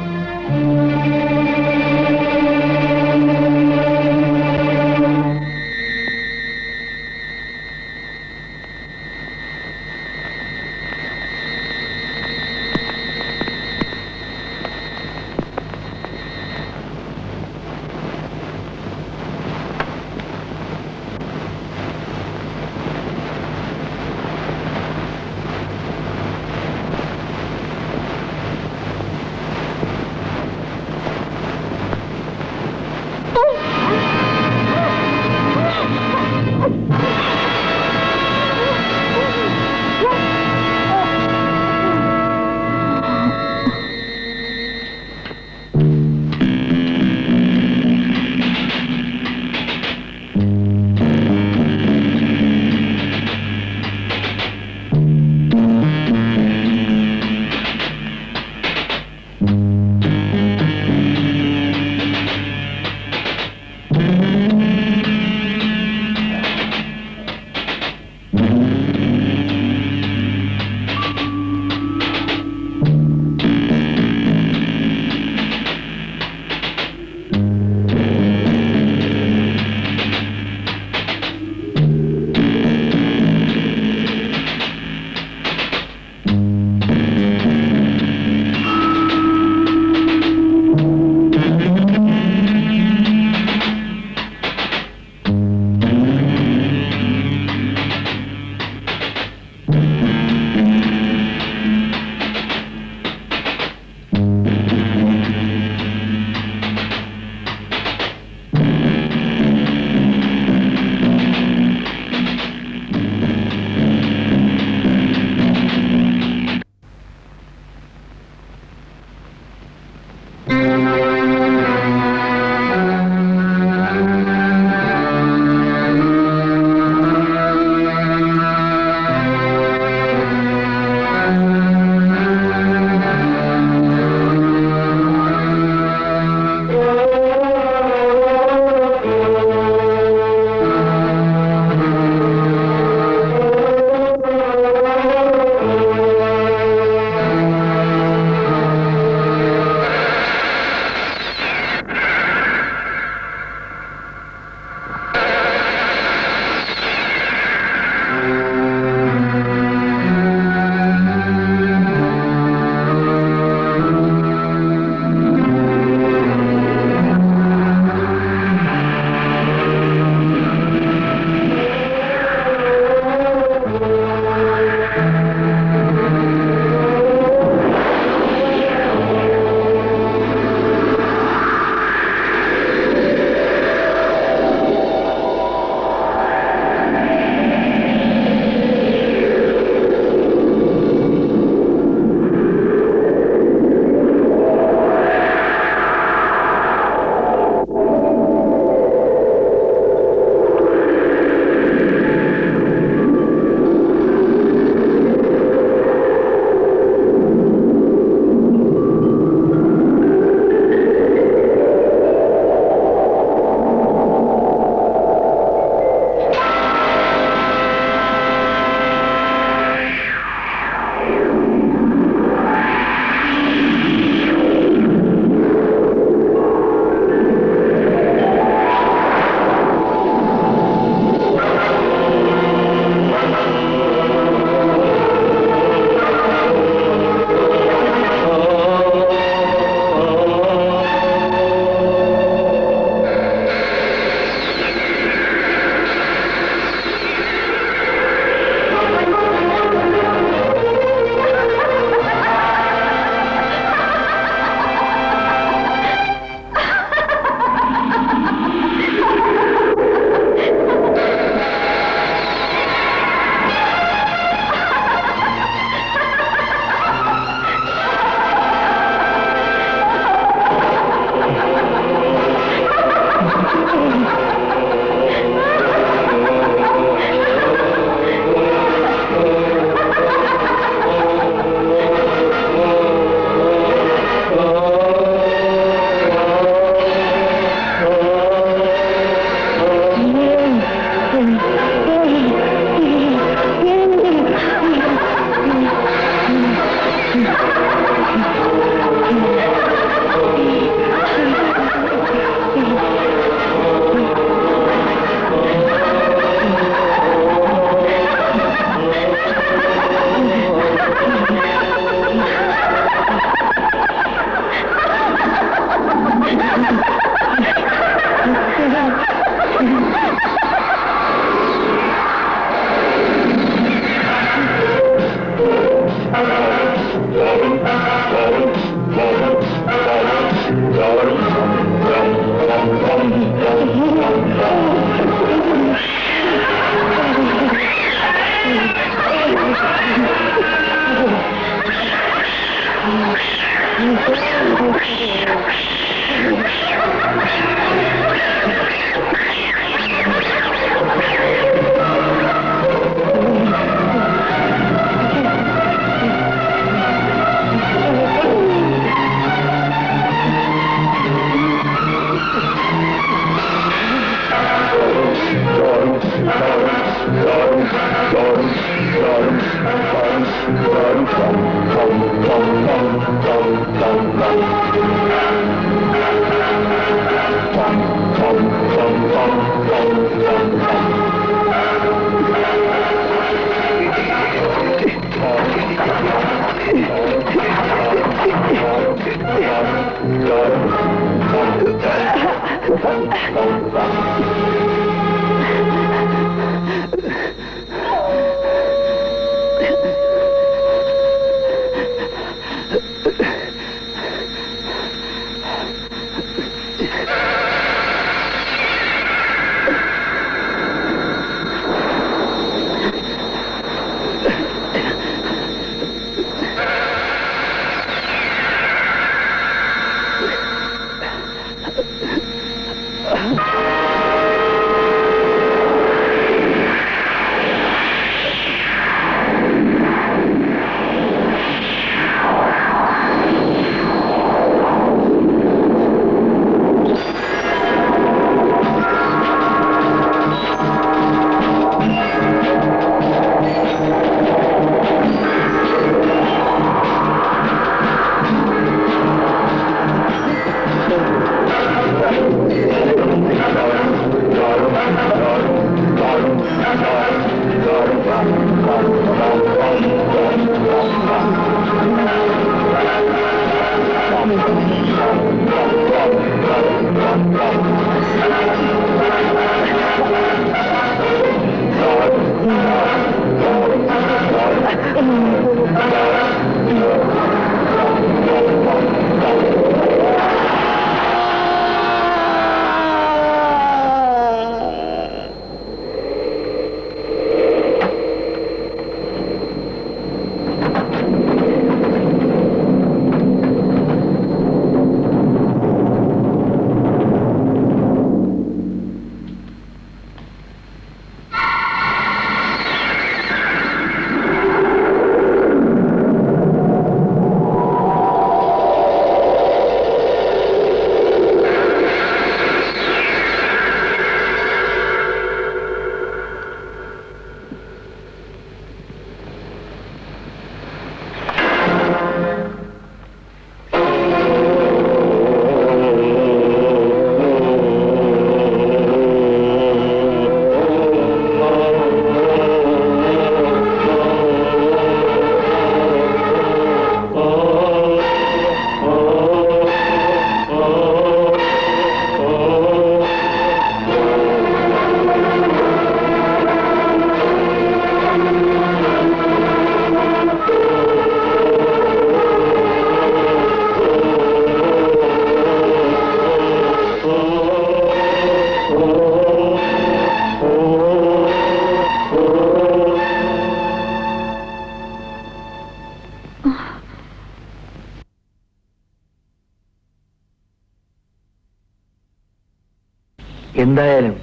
എന്തായാലും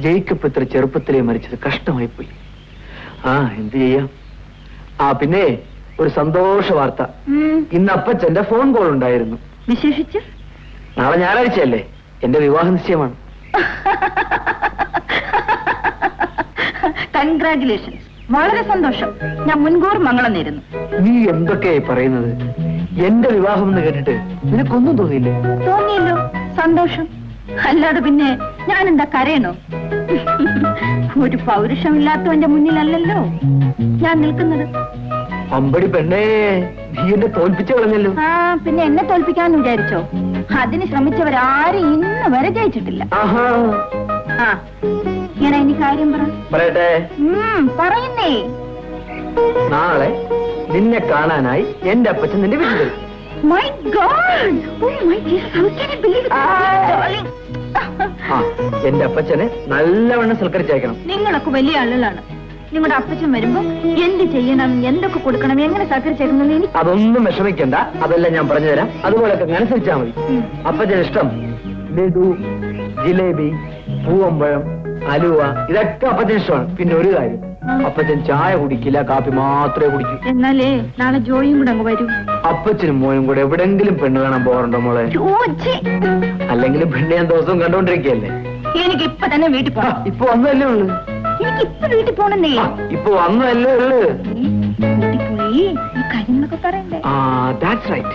ജയിക്കപ്പ് ഇത്ര ചെറുപ്പത്തിലേ മരിച്ചത് കഷ്ടമായി പോയി. എന്ത് ചെയ്യാം? പിന്നെ ഒരു സന്തോഷ വാർത്ത. ഇന്ന് അപ്പച്ചന്റെ ഫോൺ കോൾ ഉണ്ടായിരുന്നു. വിശേഷിച്ച് നാളെ ഞായറാഴ്ചയല്ലേ, എന്റെ വിവാഹ നിശ്ചയമാണ്. കൺഗ്രാറ്റുലേഷൻസ്, വളരെ സന്തോഷം. ഞാൻ മുൻകൂർ മംഗളം നേരുന്നു. നീ എന്തൊക്കെയായി പറയുന്നത്? എന്റെ വിവാഹം എന്ന് കേട്ടിട്ട് നിനക്കൊന്നും തോന്നിയില്ലേ? തോന്നിയല്ലോ, സന്തോഷം. അല്ലാതെ പിന്നെ ഞാൻ എന്താ കരയണോ? ഒരു പൗരുഷമില്ലാത്തവന്റെ മുന്നിലല്ലല്ലോ ഞാൻ നിൽക്കുന്നത്. അമ്പടി പെണ്ണേ, നീ എന്നെ തോൽപ്പിച്ചു കളഞ്ഞല്ലോ. പിന്നെ എന്നെ തോൽപ്പിക്കാന്ന് വിചാരിച്ചോ? അതിന് ശ്രമിച്ചവരാരും ഇന്ന് വരെ ജയിച്ചിട്ടില്ല. ഞാൻ ഇനി കാര്യം പറയട്ടെ? പറയുന്നേ. നാളെ നിന്നെ കാണാനായി എന്റെ അപ്പച്ചൻ നിന്റെ വീട്ടിൽ വരും. My God! Oh my dear, how can I believe it? Darling. എന്റെ അപ്പച്ചനെ നല്ലവണ്ണം സൽക്കരിച്ചയക്കണം. നിങ്ങളൊക്കെ വലിയ ആളുകളാണ്. നിങ്ങളുടെ അപ്പച്ചൻ വരുമ്പോ എന്ത് ചെയ്യണം, എന്തൊക്കെ കൊടുക്കണം, എങ്ങനെ സൽക്കരിച്ചേക്കണം എനിക്ക് അതൊന്നും വിഷമിക്കണ്ട. അതെല്ലാം ഞാൻ പറഞ്ഞുതരാം. അതുപോലൊക്കെ അനുസരിച്ചാ മതി. അപ്പച്ചന് ഇഷ്ടം ലഡു, ജിലേബി, പൂവമ്പഴം, അലുവ, ഇതൊക്കെ അപ്പച്ചന് ഇഷ്ടമാണ്. പിന്നെ ഒരു കാര്യം, അപ്പച്ചൻ ചായ കുടിക്കില്ല, കാപ്പി മാത്രമേ കുടിക്കൂ. എന്നാലേ നാളെ ജോയും കൂടെ അങ്ങ് വരൂ. അപ്പച്ചനും മോനും കൂടെ എവിടെങ്കിലും പെണ്ണ് കാണാൻ പോകാറുണ്ടോ മോളെ? അല്ലെങ്കിലും പെണ്ണ് ഞാൻ ദിവസവും കണ്ടോണ്ടിരിക്കുകയല്ലേ. എനിക്ക് ഇപ്പൊ തന്നെ വീട്ടിൽ പോണം. ഇപ്പൊ വന്നതല്ലേ ഉള്ളു. എനിക്ക് ഇപ്പൊ വീട്ടിൽ പോണെന്നേ. ഇപ്പൊ വന്നതല്ലേ ഉള്ളു. വീട്ടിൽ പോയി ഈ കാര്യങ്ങളൊക്കെ പറയണ്ടേ? That's right.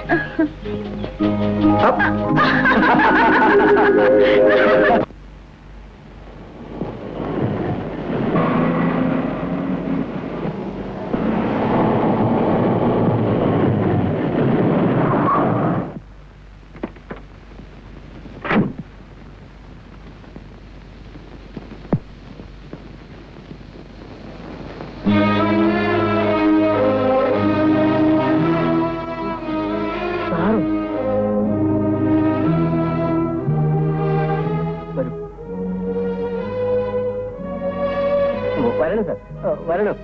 വരണം,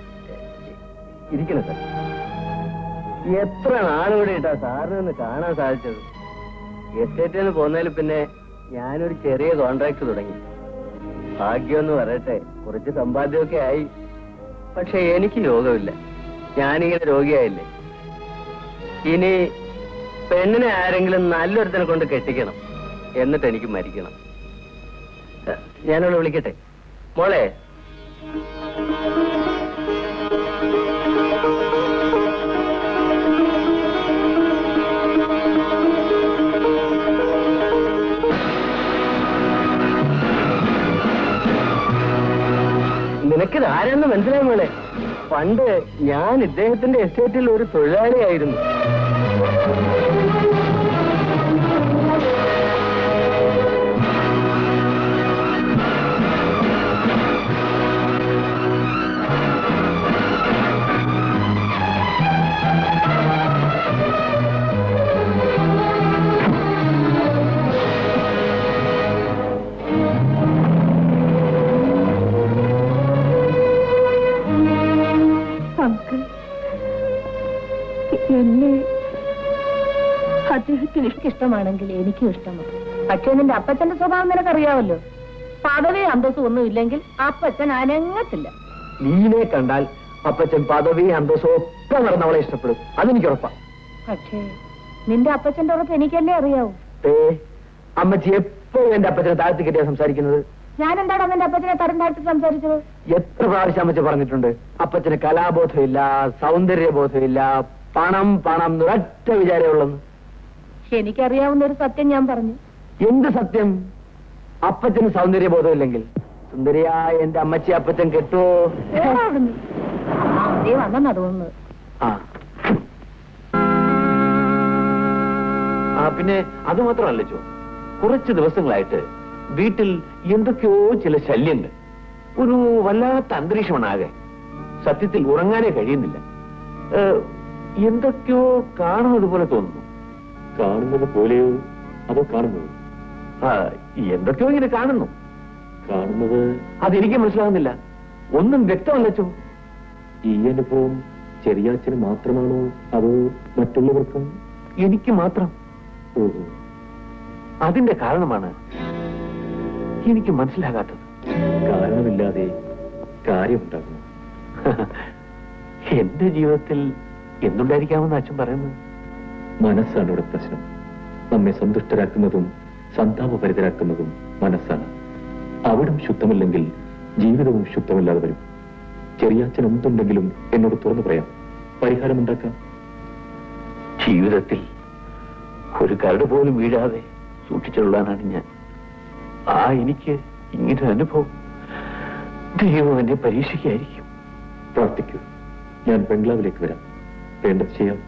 ഇരിക്കണം സാർ. എത്ര നാളുകൂടെ ഇട്ടാ സാറിനൊന്ന് കാണാൻ സാധിച്ചത്. എസ്റ്റേറ്റിൽ നിന്ന് പോന്നതിൽ പിന്നെ ഞാനൊരു ചെറിയ കോൺട്രാക്ട് തുടങ്ങി. ഭാഗ്യമെന്ന് പറയട്ടെ, കുറച്ച് സമ്പാദ്യമൊക്കെ ആയി. പക്ഷെ എനിക്ക് യോഗമില്ല. ഞാനിങ്ങനെ രോഗിയായില്ലേ. ഇനി പെണ്ണിനെ ആരെങ്കിലും നല്ലൊരുത്തനെ കൊണ്ട് കെട്ടിക്കണം, എന്നിട്ട് എനിക്ക് മരിക്കണം. ഞാനോട് വിളിക്കട്ടെ മോളെ? നിനക്കിത് ആരാണെന്ന് മനസ്സിലായി മോളെ? പണ്ട് ഞാൻ ഇദ്ദേഹത്തിന്റെ എസ്റ്റേറ്റിൽ ഒരു തൊഴിലാളിയായിരുന്നു. അദ്ദേഹത്തിന് ഇഷ്ടമാണെങ്കിൽ എനിക്കും ഇഷ്ടമാണ്. പക്ഷേ നിന്റെ അപ്പച്ചന്റെ സ്വഭാവം നിനക്കറിയാവല്ലോ. പദവി അന്തസ്സും ഒന്നും ഇല്ലെങ്കിൽ അപ്പച്ചൻ അനങ്ങത്തില്ല. നീനെ കണ്ടാൽ അപ്പച്ചൻ പദവി അന്തസ്സും ഒക്കെ നടന്നവളെ ഇഷ്ടപ്പെടും, അതെനിക്ക് ഉറപ്പാ. പക്ഷേ നിന്റെ അപ്പച്ചന്റെ ഉറപ്പ് എനിക്കല്ലേ അറിയാവൂ. അമ്മച്ചി എപ്പോഴും എന്റെ അപ്പച്ചനെ താഴ്ത്തി കെട്ടിയാ സംസാരിക്കുന്നത്. ഞാൻ എന്താണ് നിന്റെ അപ്പച്ചനെ തരം താഴ്ത്തി സംസാരിച്ചത്? എത്ര പ്രാവശ്യം അമ്മച്ചി പറഞ്ഞിട്ടുണ്ട്, അപ്പച്ചന് കലാബോധമില്ല, സൗന്ദര്യബോധമില്ല, പണം പണം ഒരൊറ്റ വിചാരമേ ഉള്ളെന്ന്. എനിക്കറിയാവുന്ന ഒരു സത്യം ഞാൻ പറഞ്ഞു. എന്ത് സത്യം? അപ്പച്ചന് സൗന്ദര്യബോധമില്ലെങ്കിൽ സുന്ദരിയായ എന്റെ അമ്മച്ചി അപ്പച്ചൻ കെട്ടുവോ? വന്നെന്നാ തോന്നുന്നത്. പിന്നെ അത് മാത്രമല്ല ചോ, കുറച്ച് ദിവസങ്ങളായിട്ട് വീട്ടിൽ എന്തൊക്കെയോ ചില ശല്യങ്ങൾ, ഒരു വല്ലാത്ത അന്തരീക്ഷമാണ് ആകെ. സത്യത്തിൽ ഉറങ്ങാനേ കഴിയുന്നില്ല. എന്തൊക്കെയോ കാണുന്നത് പോലെ തോന്നുന്നു. കാണുന്നത് പോലെയോ അതോ കാണുന്നത്? എന്തൊക്കെയോ ഇങ്ങനെ കാണുന്നു. കാണുന്നത് അതെനിക്ക് മനസ്സിലാകുന്നില്ല, ഒന്നും വ്യക്തമല്ല ചോ. ഈ അനുഭവം ചെറിയാച്ചന് മാത്രമാണോ അതോ മറ്റുള്ളവർക്കും? എനിക്ക് മാത്രം. അതിന്റെ കാരണമാണ് എനിക്ക് മനസ്സിലാകാത്തത്. കാരണമില്ലാതെ കാര്യമുണ്ടാകുന്നു. എന്റെ ജീവിതത്തിൽ എന്തുണ്ടായിരിക്കാമെന്ന് അച്ഛൻ പറയുന്നത്? മനസ്സാണ് ഇവിടെ പ്രശ്നം. നമ്മെ സന്തുഷ്ടരാക്കുന്നതും സന്താപഭരിതരാക്കുന്നതും മനസ്സാണ്. അവിടം ശുദ്ധമല്ലെങ്കിൽ ജീവിതവും ശുദ്ധമല്ലാതെ വരും. ചെറിയാച്ചൻ എന്തുണ്ടെങ്കിലും എന്നോട് തുറന്നു പറയാം, പരിഹാരമുണ്ടാക്കാം. ജീവിതത്തിൽ ഒരു കരട് പോലും വീഴാതെ സൂക്ഷിച്ചുള്ളതാണ് ഞാൻ. എനിക്ക് ഇങ്ങനെ അനുഭവം ദൈവം എന്നെ പരീക്ഷിക്കായിരിക്കും. പ്രാർത്ഥിക്കൂ, ഞാൻ ബംഗ്ലാവിലേക്ക് വരാം, വേണ്ടത് ചെയ്യാം.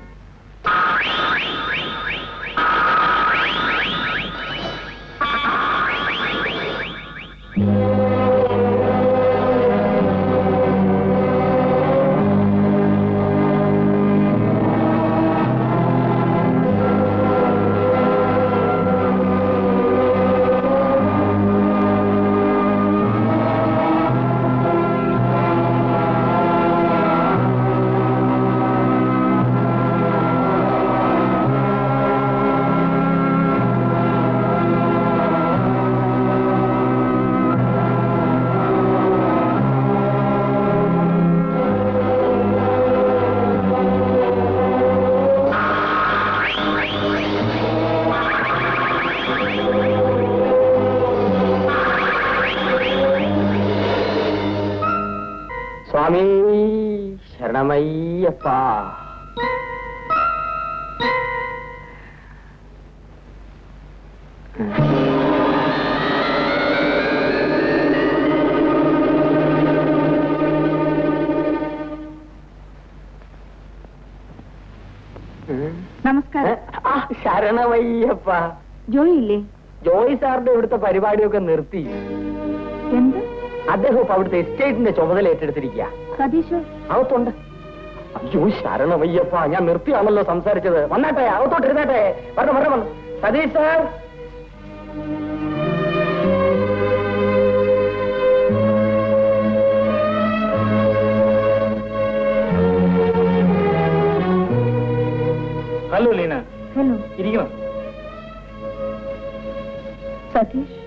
സ്വാമി ശരണമയ്യപ്പ. നമസ്കാരം. ശരണമയ്യപ്പ. ജോയി ഇല്ലേ? ജോയി സാറിന്റെ ഇവിടുത്തെ പരിപാടിയൊക്കെ നിർത്തി. എന്ത്? അദ്ദേഹം ഇപ്പൊ അവിടുത്തെ എസ്റ്റേറ്റിന്റെ ചുമതല ഏറ്റെടുത്തിരിക്കുക. സതീഷ് അകത്തുണ്ട്. അയ്യോ ശരണമയ്യപ്പ, ഞാൻ നിർത്തിയാണല്ലോ സംസാരിച്ചത്. വന്നാട്ടെ, അകത്തോട്ട് ഇരുന്നാട്ടെ. വരണം. Satheesh sir. Hello Leena. Hello. ഇരിക്കണം. സതീഷ്,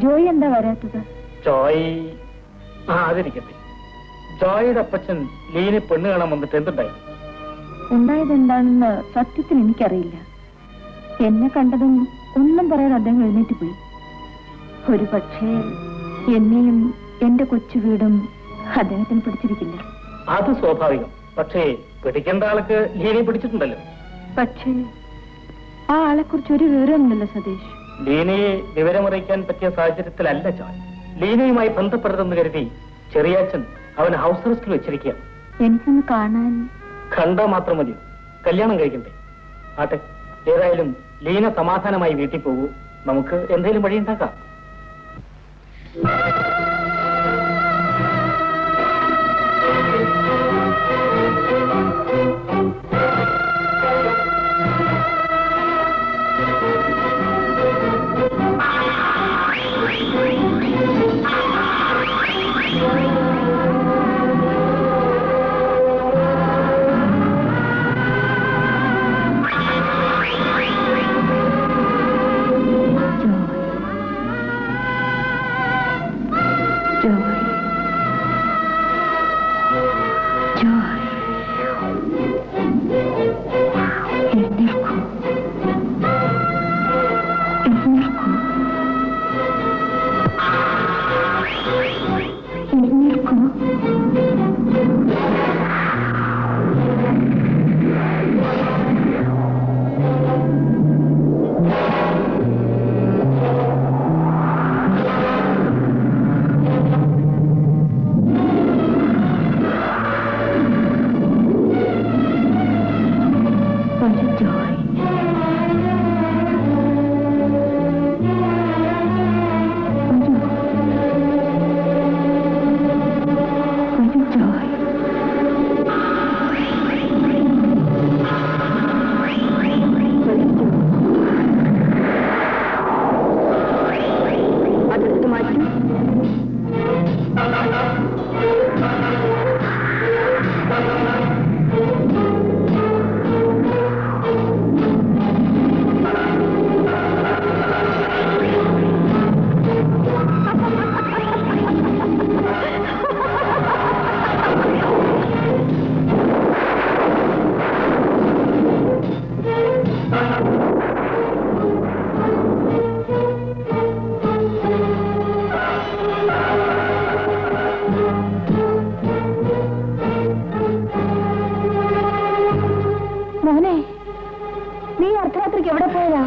ജോയി എന്താ വരാത്തത്? ജോയ് അതിരിക്കട്ടെ. ജോയിയുടെ അപ്പച്ചൻ ലീനെ പെണ്ണ് കാണാൻ വന്നിട്ട് എന്തുണ്ടായി? ഉണ്ടായത് എന്താണെന്ന് സത്യത്തിൽ എനിക്കറിയില്ല. എന്നെ കണ്ടതും ഒന്നും പറയാതെ അദ്ദേഹം എഴുന്നേറ്റ് പോയി. ഒരു പക്ഷേ എന്നെയും എന്റെ കൊച്ചു വീടും അദ്ദേഹത്തിന് പിടിച്ചിരിക്കില്ല. അത് സ്വാഭാവികം. പക്ഷേ പിടിക്കേണ്ട ആൾക്ക് ലീനെ പിടിച്ചിട്ടുണ്ടല്ലോ. പക്ഷേ ആ ആളെക്കുറിച്ച് ഒരു വിവരമൊന്നുമില്ല സതീഷ്. ലീനയെ വിവരമറിയിക്കാൻ പറ്റിയ സാഹചര്യത്തിലല്ല ജോയ്. ലീനയുമായി ബന്ധപ്പെടരുതെന്ന് കരുതി ചെറിയാച്ചൻ അവൻ ഹൗസ് അറസ്റ്റിൽ വെച്ചിരിക്കുക. എനിക്കൊന്ന് കാണാൻ. കണ്ടാ മാത്രം മതി, കല്യാണം കഴിക്കണ്ടേ? ആട്ടെ, ഏതായാലും ലീന സമാധാനമായി വീട്ടിൽ പോകൂ. നമുക്ക് എന്തെങ്കിലും വഴിയുണ്ടാക്കാം. പോയതാ?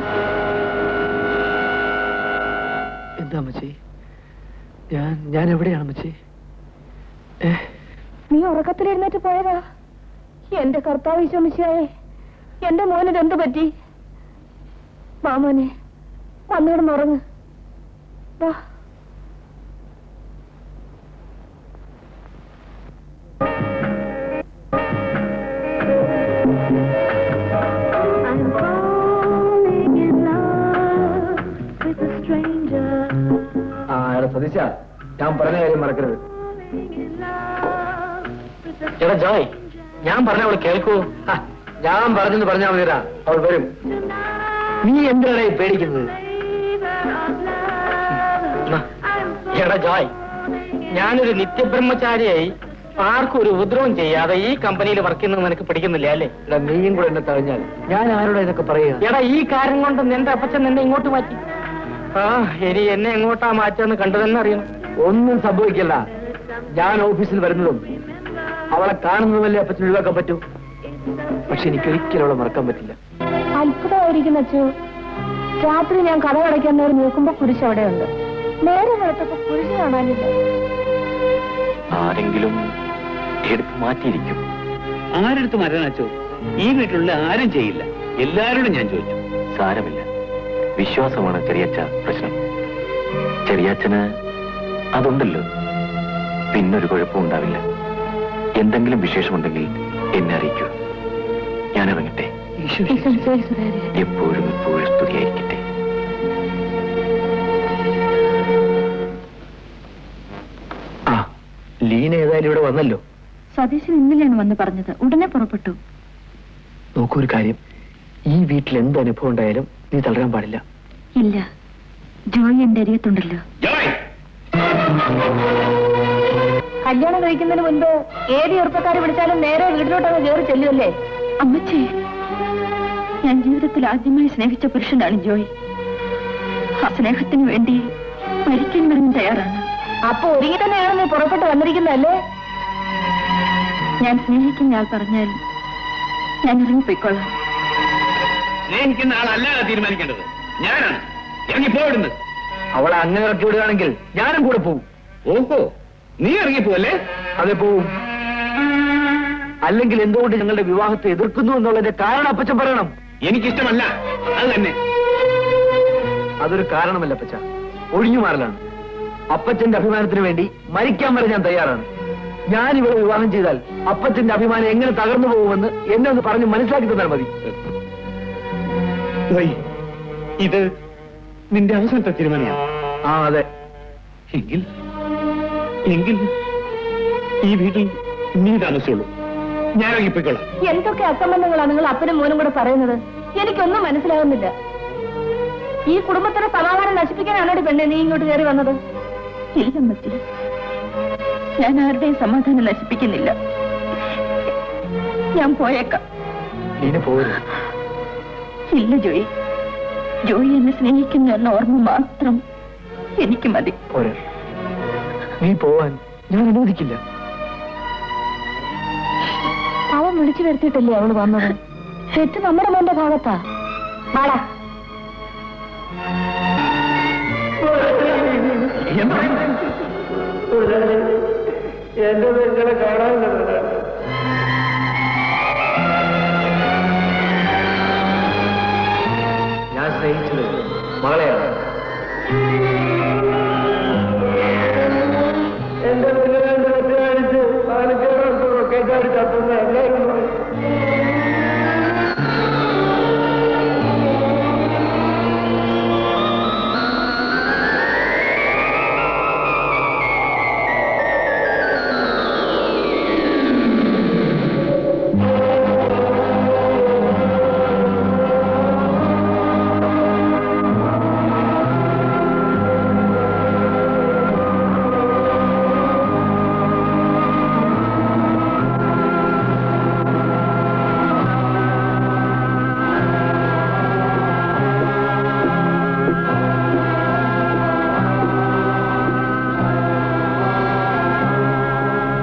എന്താ അമ്മച്ചി? ഞാൻ എവിടെയാണ് അമ്മച്ചി? നീ ഉറക്കത്തിലെഴുന്നേറ്റ് പോയതാ? എന്റെ കർത്താവ് ഈശോമിശിഹായേ, എന്റെ മോനിത് എന്ത് പറ്റി? മാമോനെ വന്നിടന്നുറങ്ങ്. വാ. സതീശ, ഞാൻ പറഞ്ഞ കാര്യം മറക്കരുത്. എടാ ജോയ്, ഞാൻ പറഞ്ഞ അവൾ കേൾക്കൂ. ഞാൻ പറഞ്ഞെന്ന് പറഞ്ഞാൽ മതിരാ, അവൾ വരും. നീ എന്തിനാണ് പേടിക്കുന്നത്? എടാ ജോയ്, ഞാനൊരു നിത്യബ്രഹ്മചാരിയായി ആർക്കും ഒരു ഉപദ്രവം ചെയ്യാതെ ഈ കമ്പനിയിൽ വർക്ക് ചെയ്യുന്നത് നിനക്ക് പിടിക്കുന്നില്ല അല്ലേ? എടാ നീയും കൂടെ എന്നെ തഴഞ്ഞാൽ ഞാൻ ആരോടെ ഇതൊക്കെ പറയുക? എടാ ഈ കാര്യം കൊണ്ട് നിന്റെ അപ്പച്ചൻ നിന്നെ ഇങ്ങോട്ട് മാറ്റി. ഇനി എന്നെ എങ്ങോട്ടാ മാറ്റാന്ന് കണ്ടു തന്നെ അറിയണം. ഒന്നും സംഭവിക്കല്ല. ഞാൻ ഓഫീസിൽ വരുന്നതും അവളെ കാണുന്നതുമല്ലേ അപ്പച്ചൻ ഒഴിവാക്കാൻ പറ്റൂ. പക്ഷെ എനിക്കൊരിക്കലും അവളെ മറക്കാൻ പറ്റില്ല. അത്ഭുതമായിരിക്കും അച്ഛോ. രാത്രി ഞാൻ കഥ അടയ്ക്കാൻ നേരം നോക്കുമ്പോ കുരിശ് അവിടെയുണ്ട്. നേരെ വെളുത്തപ്പോ കുരിശ് കാണാനില്ല. ആരെങ്കിലും എടുത്ത് മാറ്റിയിരിക്കും. ആരെടുത്ത് മാറ്റാനോ? ഈ വീട്ടിലുള്ള ആരും ചെയ്യില്ല. എല്ലാവരോടും ഞാൻ ചോദിച്ചു. സാരമില്ല, വിശ്വാസമാണ് ചെറിയച്ഛ പ്രശ്നം. ചെറിയച്ഛന് അതുണ്ടല്ലോ, പിന്നൊരു കുഴപ്പവും ഉണ്ടാവില്ല. എന്തെങ്കിലും വിശേഷമുണ്ടെങ്കിൽ എന്നെ അറിയിക്കൂ. ഞാൻ ഇറങ്ങട്ടെ. എപ്പോഴും എപ്പോഴും സ്തുതിയായിരിക്കട്ടെ. ലീന ഏതായാലും ഇവിടെ വന്നല്ലോ. സതീശൻ ഇന്നലെയാണ് വന്ന് പറഞ്ഞത്. ഉടനെ പുറപ്പെട്ടു. നോക്കൂ, ഒരു കാര്യം, ഈ വീട്ടിൽ എന്ത് അനുഭവം ഉണ്ടായാലും നീ തളരാൻ പാടില്ല. ഇല്ല, ജോയി എന്റെ അരികത്തുണ്ടല്ലോ. കല്യാണം കഴിക്കുന്നതിന് മുൻപ് ഏത് ചെറുപ്പക്കാരെ വിളിച്ചാലും നേരെ വീട്ടിലോട്ടങ്ങ് കയറി ചെല്ലുമല്ലേ? അമ്മച്ചേ, ഞാൻ ജീവിതത്തിൽ ആദ്യമായി സ്നേഹിച്ച പുരുഷനാണ് ജോയി. ആ സ്നേഹത്തിന് വേണ്ടി മരിക്കാൻ വരാൻ തയ്യാറാണ്. അപ്പൊ ഒരുങ്ങി തന്നെയാണ് നീ പുറപ്പെട്ട് വന്നിരിക്കുന്നതല്ലേ? ഞാൻ സ്നേഹിക്കുന്ന ആൾ പറഞ്ഞാൽ ഞാൻ ഇറങ്ങിപ്പോയിക്കൊള്ളാം. സ്നേഹിക്കുന്ന ആളല്ലാതെ തീരുമാനിക്കേണ്ടത് ഞാനാണ്. ഇറങ്ങിപ്പോയിടുന്നത്. അവളെ അങ്ങനെ ഇറക്കി വിടുകയാണെങ്കിൽ ഞാനും കൂടെ പോവും. ഓഹോ, നീ ഇറങ്ങിപ്പോവല്ലേ? അതെ, പോവും. അല്ലെങ്കിൽ എന്തുകൊണ്ട് ഞങ്ങളുടെ വിവാഹത്തെ എതിർക്കുന്നു എന്നുള്ളതിന്റെ കാരണം അപ്പച്ചൻ പറയണം. എനിക്കിഷ്ടമല്ല, അത് തന്നെ. അതൊരു കാരണമല്ല അപ്പച്ച, ഒഴിഞ്ഞു മാറലാണ്. അപ്പച്ചന്റെ അഭിമാനത്തിന് വേണ്ടി മരിക്കാൻ വരെ ഞാൻ തയ്യാറാണ്. ഞാൻ ഇവളെ വിവാഹം ചെയ്താൽ അപ്പച്ചന്റെ അഭിമാനം എങ്ങനെ തകർന്നു പോകുമെന്ന് എന്നെ ഒന്ന് പറഞ്ഞ് മനസ്സിലാക്കി തന്നാൽ മതി. ഇത് നിന്റെ അവസാനത്തെ തീരുമാനമാണ്. അതെ. എങ്കിൽ ഈ വീട്ടിൽ നീ താമസിച്ചുള്ളൂ. ഞാൻ ഇറങ്ങിപ്പോയിക്കോളാം. എന്തൊക്കെ അസംബന്ധങ്ങളാണ് നിങ്ങൾ അപ്പനും മോനും കൂടെ പറയുന്നത്? എനിക്കൊന്നും മനസ്സിലാകുന്നില്ല. ഈ കുടുംബത്തിന്റെ സമാധാനം നശിപ്പിക്കാനാണോ പെണ്ണെ നീ ഇങ്ങോട്ട് കയറി വന്നത്? ഇല്ല മതി, ഞാൻ ആരുടെയും സമാധാനം നശിപ്പിക്കുന്നില്ല. ഞാൻ പോയേക്കാം. ഇല്ല ജോയി, ജോയി എന്നെ സ്നേഹിക്കുന്നു എന്ന ഓർമ്മ മാത്രം എനിക്ക് മതി. നീ പോവാൻ ഞാൻ അനുവദിക്കില്ല. അവൻ വിളിച്ചു വരുത്തിയിട്ടല്ലേ അവള് വന്നത്? തെറ്റ് നമ്മുടെ മോന്റെ ഭാഗത്താ. വാടാ. എന്റെ പെങ്ങളെ കാണാൻ ഞാൻ സ്നേഹിച്ചത് മകളെയാണ്. എന്റെ പെങ്ങളെ കാണിച്ച് പാലക്കാടൊക്കെ ചത്തുന്ന എല്ലാവരും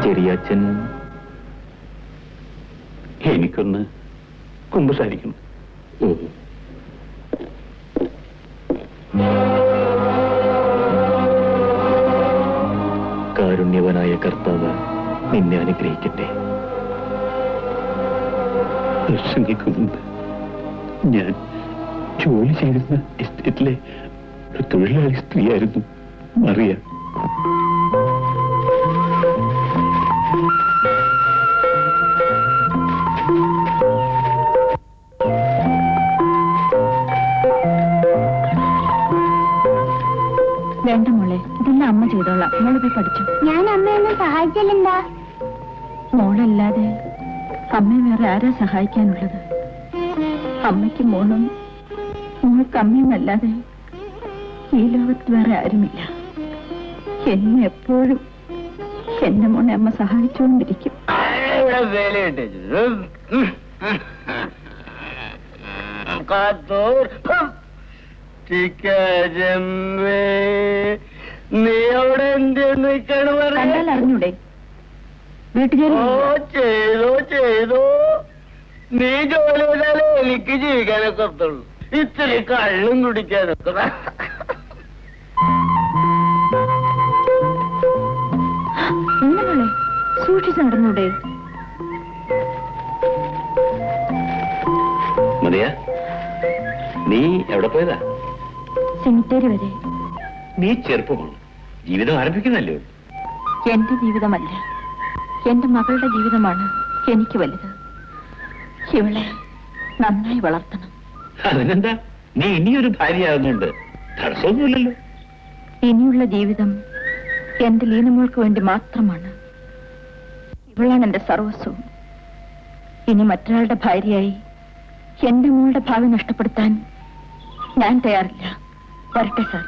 ചെറിയച്ഛൻ എനിക്കൊന്ന് കുമ്പസാരിക്കുന്നു. കാരുണ്യവനായ കർത്താവ് നിന്നെ അനുഗ്രഹിക്കട്ടെ. വർഷങ്ങൾക്ക് മുമ്പ് ഞാൻ ജോലി ചെയ്തിരുന്ന എസ്റ്റേറ്റിലെ ഒരു തൊഴിലാളി സ്ത്രീയായിരുന്നു മറിയ. വേണ്ട മോളെ, ഇതെല്ലാം അമ്മ ചെയ്തോളാം. മോള് പോയി പഠിച്ചു. ഞാൻ അമ്മയൊന്നും സഹായിച്ചില്ലെന്താ? മോളല്ലാതെ അമ്മയെ വേറെ ആരാ സഹായിക്കാനുള്ളത്? അമ്മയ്ക്ക് മോളും മോൾക്ക് അമ്മയുമല്ലാതെ ഈ ലോകത്ത് വേറെ ആരുമില്ല. എന്നെ എപ്പോഴും എന്റെ മോനെ അമ്മ സഹായിച്ചുകൊണ്ടിരിക്കും. നീ അവിടെ എന്തെന്ന് കണ്ടാൽ അറിഞ്ഞൂടെ? വീട്ടുജോലി ചെയ്തോ നീ ജോലി ചെയ്താലേ എനിക്ക് ജീവിക്കാനൊക്കെ ഒത്തുള്ളൂ. ഇത്തിരി കള്ളും കുടിക്കാനൊക്കെ. മോളെ സൂക്ഷിച്ച് നടന്നൂടെ? മതിയാ, നീ എവിടെ പോയതാ? സെമിത്തേരി വരെ. നീ ചെറുപ്പമാണ്, ജീവിതം ആരംഭിക്കുന്നല്ലേ. എന്റെ ജീവിതമല്ല, എന്റെ മകളുടെ ജീവിതമാണ് എനിക്ക് വലുത്. ഇവളെ നന്നായി വളർത്തണം. അതിനെന്താ, നീ ഇനിയൊരു ഭാര്യയാകുന്നുണ്ട്, തടസ്സമൊന്നുമില്ലല്ലോ. ഇനിയുള്ള ജീവിതം എന്റെ ലീനമോൾക്ക് വേണ്ടി മാത്രമാണ്. ഇവളാണ് എന്റെ സർവസ്വവും. ഇനി മറ്റൊരാളുടെ ഭാര്യയായി എന്റെ മോളുടെ ഭാവി നഷ്ടപ്പെടുത്താൻ ഞാൻ തയ്യാറില്ല. വരട്ടെ സാർ.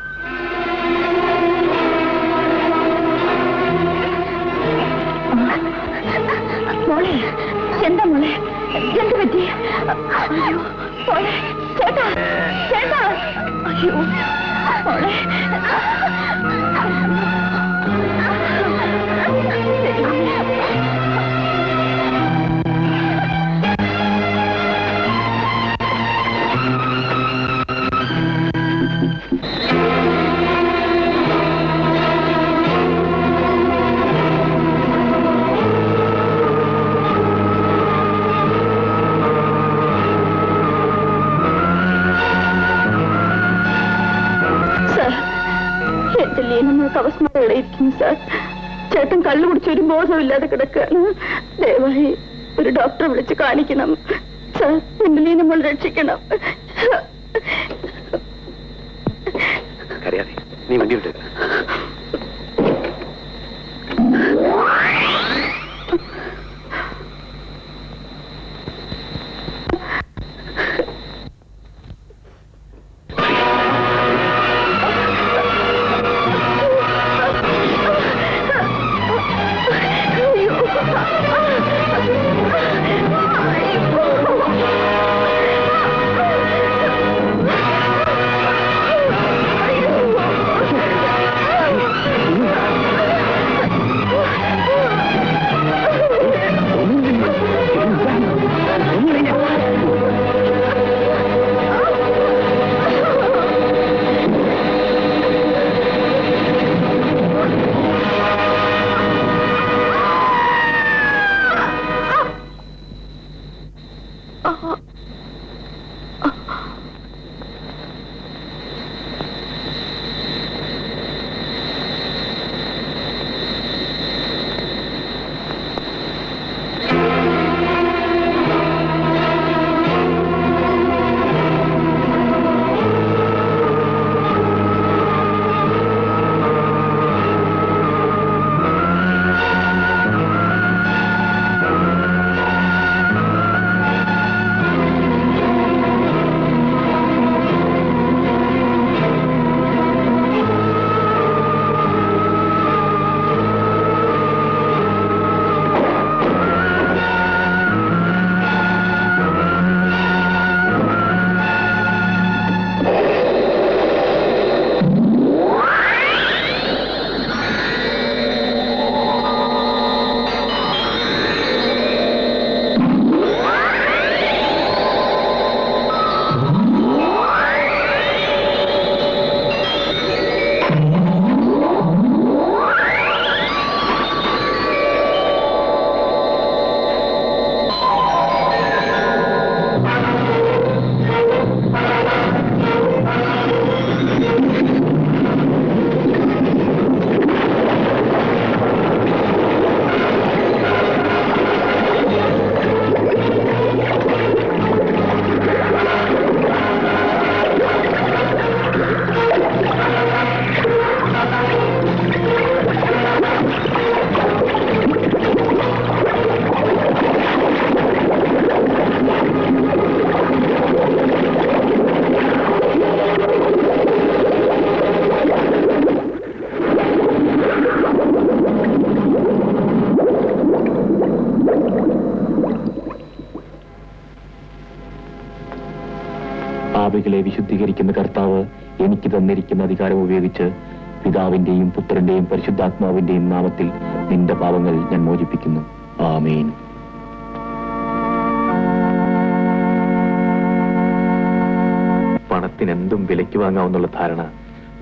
മോളെ, എന്താ മോളെ, എന്ത് പറ്റി? അയ്യോ മോളെ, ചേട്ടാ ചേട്ടാ, അയ്യോ മോളെ. എന്റെ ലീനമ്മൾക്ക് അവസ്മരണയിരിക്കുന്നു സാർ. ചേട്ടൻ കള്ളു കുടിച്ചൊരു ബോധമില്ലാതെ കിടക്കുകയാണ്. ദയവായി ഒരു ഡോക്ടറെ വിളിച്ച് കാണിക്കണം സാർ. എന്റെ ലീനമ്മൾ രക്ഷിക്കണം. അറിയാതെ നീ വണ്ടി വിട്ടു. നാഴികളെ വിശുദ്ധീകരിക്കുന്ന കർത്താവ് എനിക്ക് തന്നിരിക്കുന്ന അധികാരം ഉപയോഗിച്ച് പിതാവിന്റെയും പുത്രന്റെയും പരിശുദ്ധാത്മാവിന്റെയും നാമത്തിൽ നിന്റെ പാപങ്ങൾ ഞാൻ മോചിപ്പിക്കുന്നു. ആമേൻ. പണത്തിനെന്തും വിലയ്ക്ക് വാങ്ങാവുന്നുള്ള ധാരണ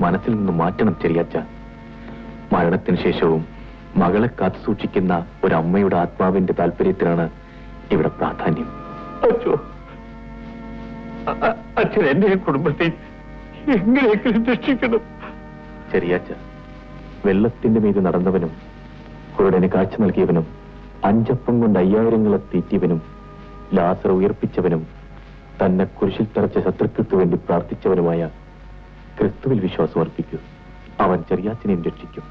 മനസ്സിൽ നിന്ന് മാറ്റണം ചെറിയാച്ച. മരണത്തിന് ശേഷവും മകളെ കാത്തു സൂക്ഷിക്കുന്ന ഒരമ്മയുടെ ആത്മാവിന്റെ താല്പര്യത്തിനാണ് ഇവിടെ പ്രാധാന്യം. അച്ഛൻ എന്റെ കുടുംബത്തെ എങ്ങനെയെങ്കിലും രക്ഷിക്കണം. ചെറിയാച്ച, വെള്ളത്തിന്റെ മീത് നടന്നവനും കുരുടന് കാഴ്ച നൽകിയവനും 5 അപ്പം കൊണ്ട് 5000 തീറ്റിയവനും ലാസർ ഉയർപ്പിച്ചവനും തന്നെ കുരിശിൽ തറച്ച ശത്രുക്കൾക്ക് വേണ്ടി പ്രാർത്ഥിച്ചവനുമായ ക്രിസ്തുവിൽ വിശ്വാസം അർപ്പിക്കൂ. അവൻ ചെറിയാച്ചനെയും രക്ഷിക്കും.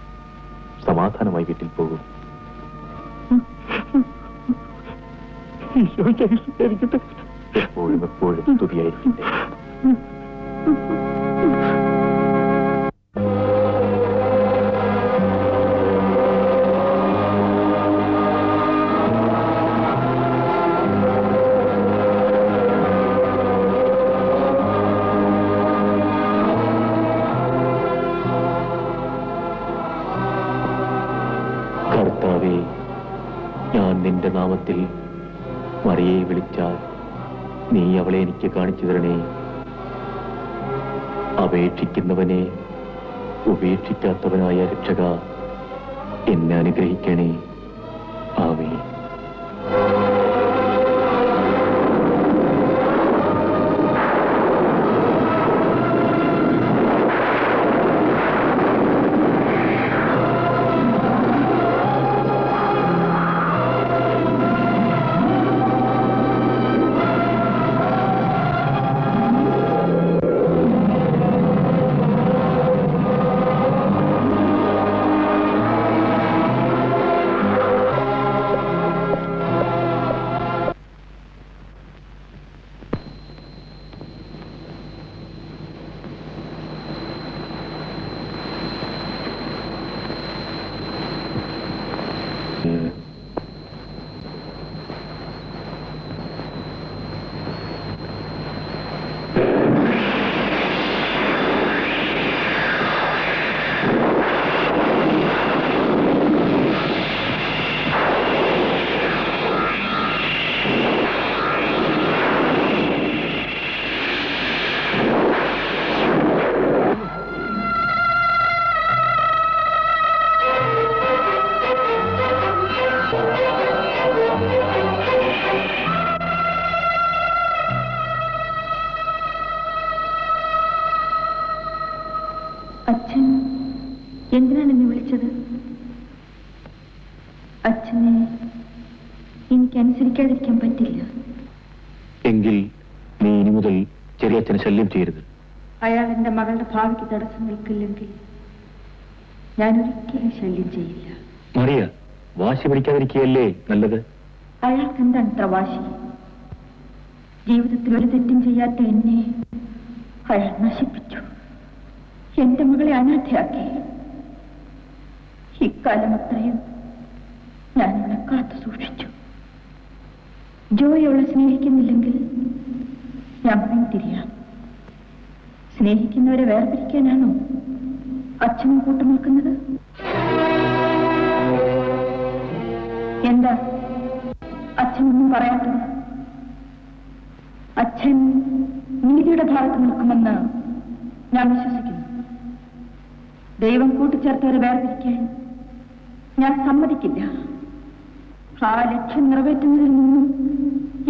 സമാധാനമായി വീട്ടിൽ പോകും. എപ്പോഴും എപ്പോഴും സ്തുതിയായിരിക്കട്ടെ. കർത്താവേ, ഞാൻ നിന്റെ നാമത്തിൽ മറിയയെ വിളിച്ചാൽ നീ അവളെ എനിക്ക് കാണിച്ചു തരണേ. അപേക്ഷിക്കുന്നവനെ ഉപേക്ഷിക്കാത്തവനായ രക്ഷക, എന്നെ അനുഗ്രഹിക്കണേ. ആമേൻ. അച്ഛൻ എന്തിനാണ് എന്നെ വിളിച്ചത്? അച്ഛനെ എനിക്ക് അനുസരിക്കാതിരിക്കാൻ പറ്റില്ല. എങ്കിൽ നീ ഇനി മുതൽ ചെറിയച്ഛനെ ശല്യം ചെയ്യരുത്. അയാൾ എന്റെ മകളുടെ ഭാവിക്ക് തടസ്സം നിൽക്കില്ലെങ്കിൽ ഞാൻ ഒരിക്കലും ശല്യം ചെയ്യില്ല. മറിയ, വാശി പിടിക്കാതിരിക്കുകയല്ലേ നല്ലത്. അയാൾക്ക് എന്താണ് ഇത്ര വാശി? ജീവിതത്തിൽ ഒരു തെറ്റും ചെയ്യാത്ത എന്നെ അയാൾ നശിപ്പിച്ചു. എന്റെ മകളെ അനാഥയാക്കി. ഇക്കാലം അത്രയും ഞാൻ അവളെ കാത്തു സൂക്ഷിച്ചു. ജോയി അവളെ സ്നേഹിക്കുന്നില്ലെങ്കിൽ ഞാൻ തിരിയാം. സ്നേഹിക്കുന്നവരെ വേർതിരിക്കാനാണോ അച്ഛനും കൂട്ടുനിൽക്കുന്നത്? എന്താ അച്ഛനൊന്നും പറയാത്തത്? അച്ഛൻ നീതിയുടെ ഭാഗത്ത് നിൽക്കുമെന്ന് ഞാൻ വിശ്വസിക്കുന്നു. ദൈവം കൂട്ടിച്ചേർത്തവരെ വേർതിരിക്കാൻ ഞാൻ സമ്മതിക്കില്ല. ആ ലക്ഷ്യം നിറവേറ്റുന്നതിൽ നിന്നും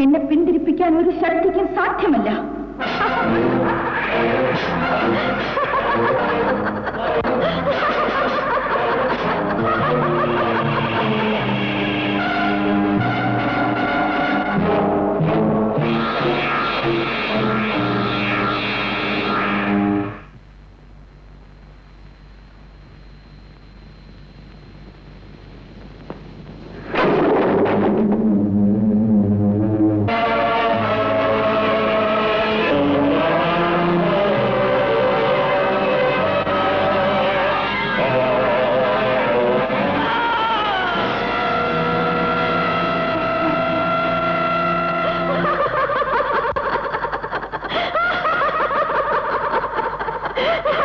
എന്നെ പിന്തിരിപ്പിക്കാൻ ഒരു ശക്തിക്കും സാധ്യമല്ല. ആ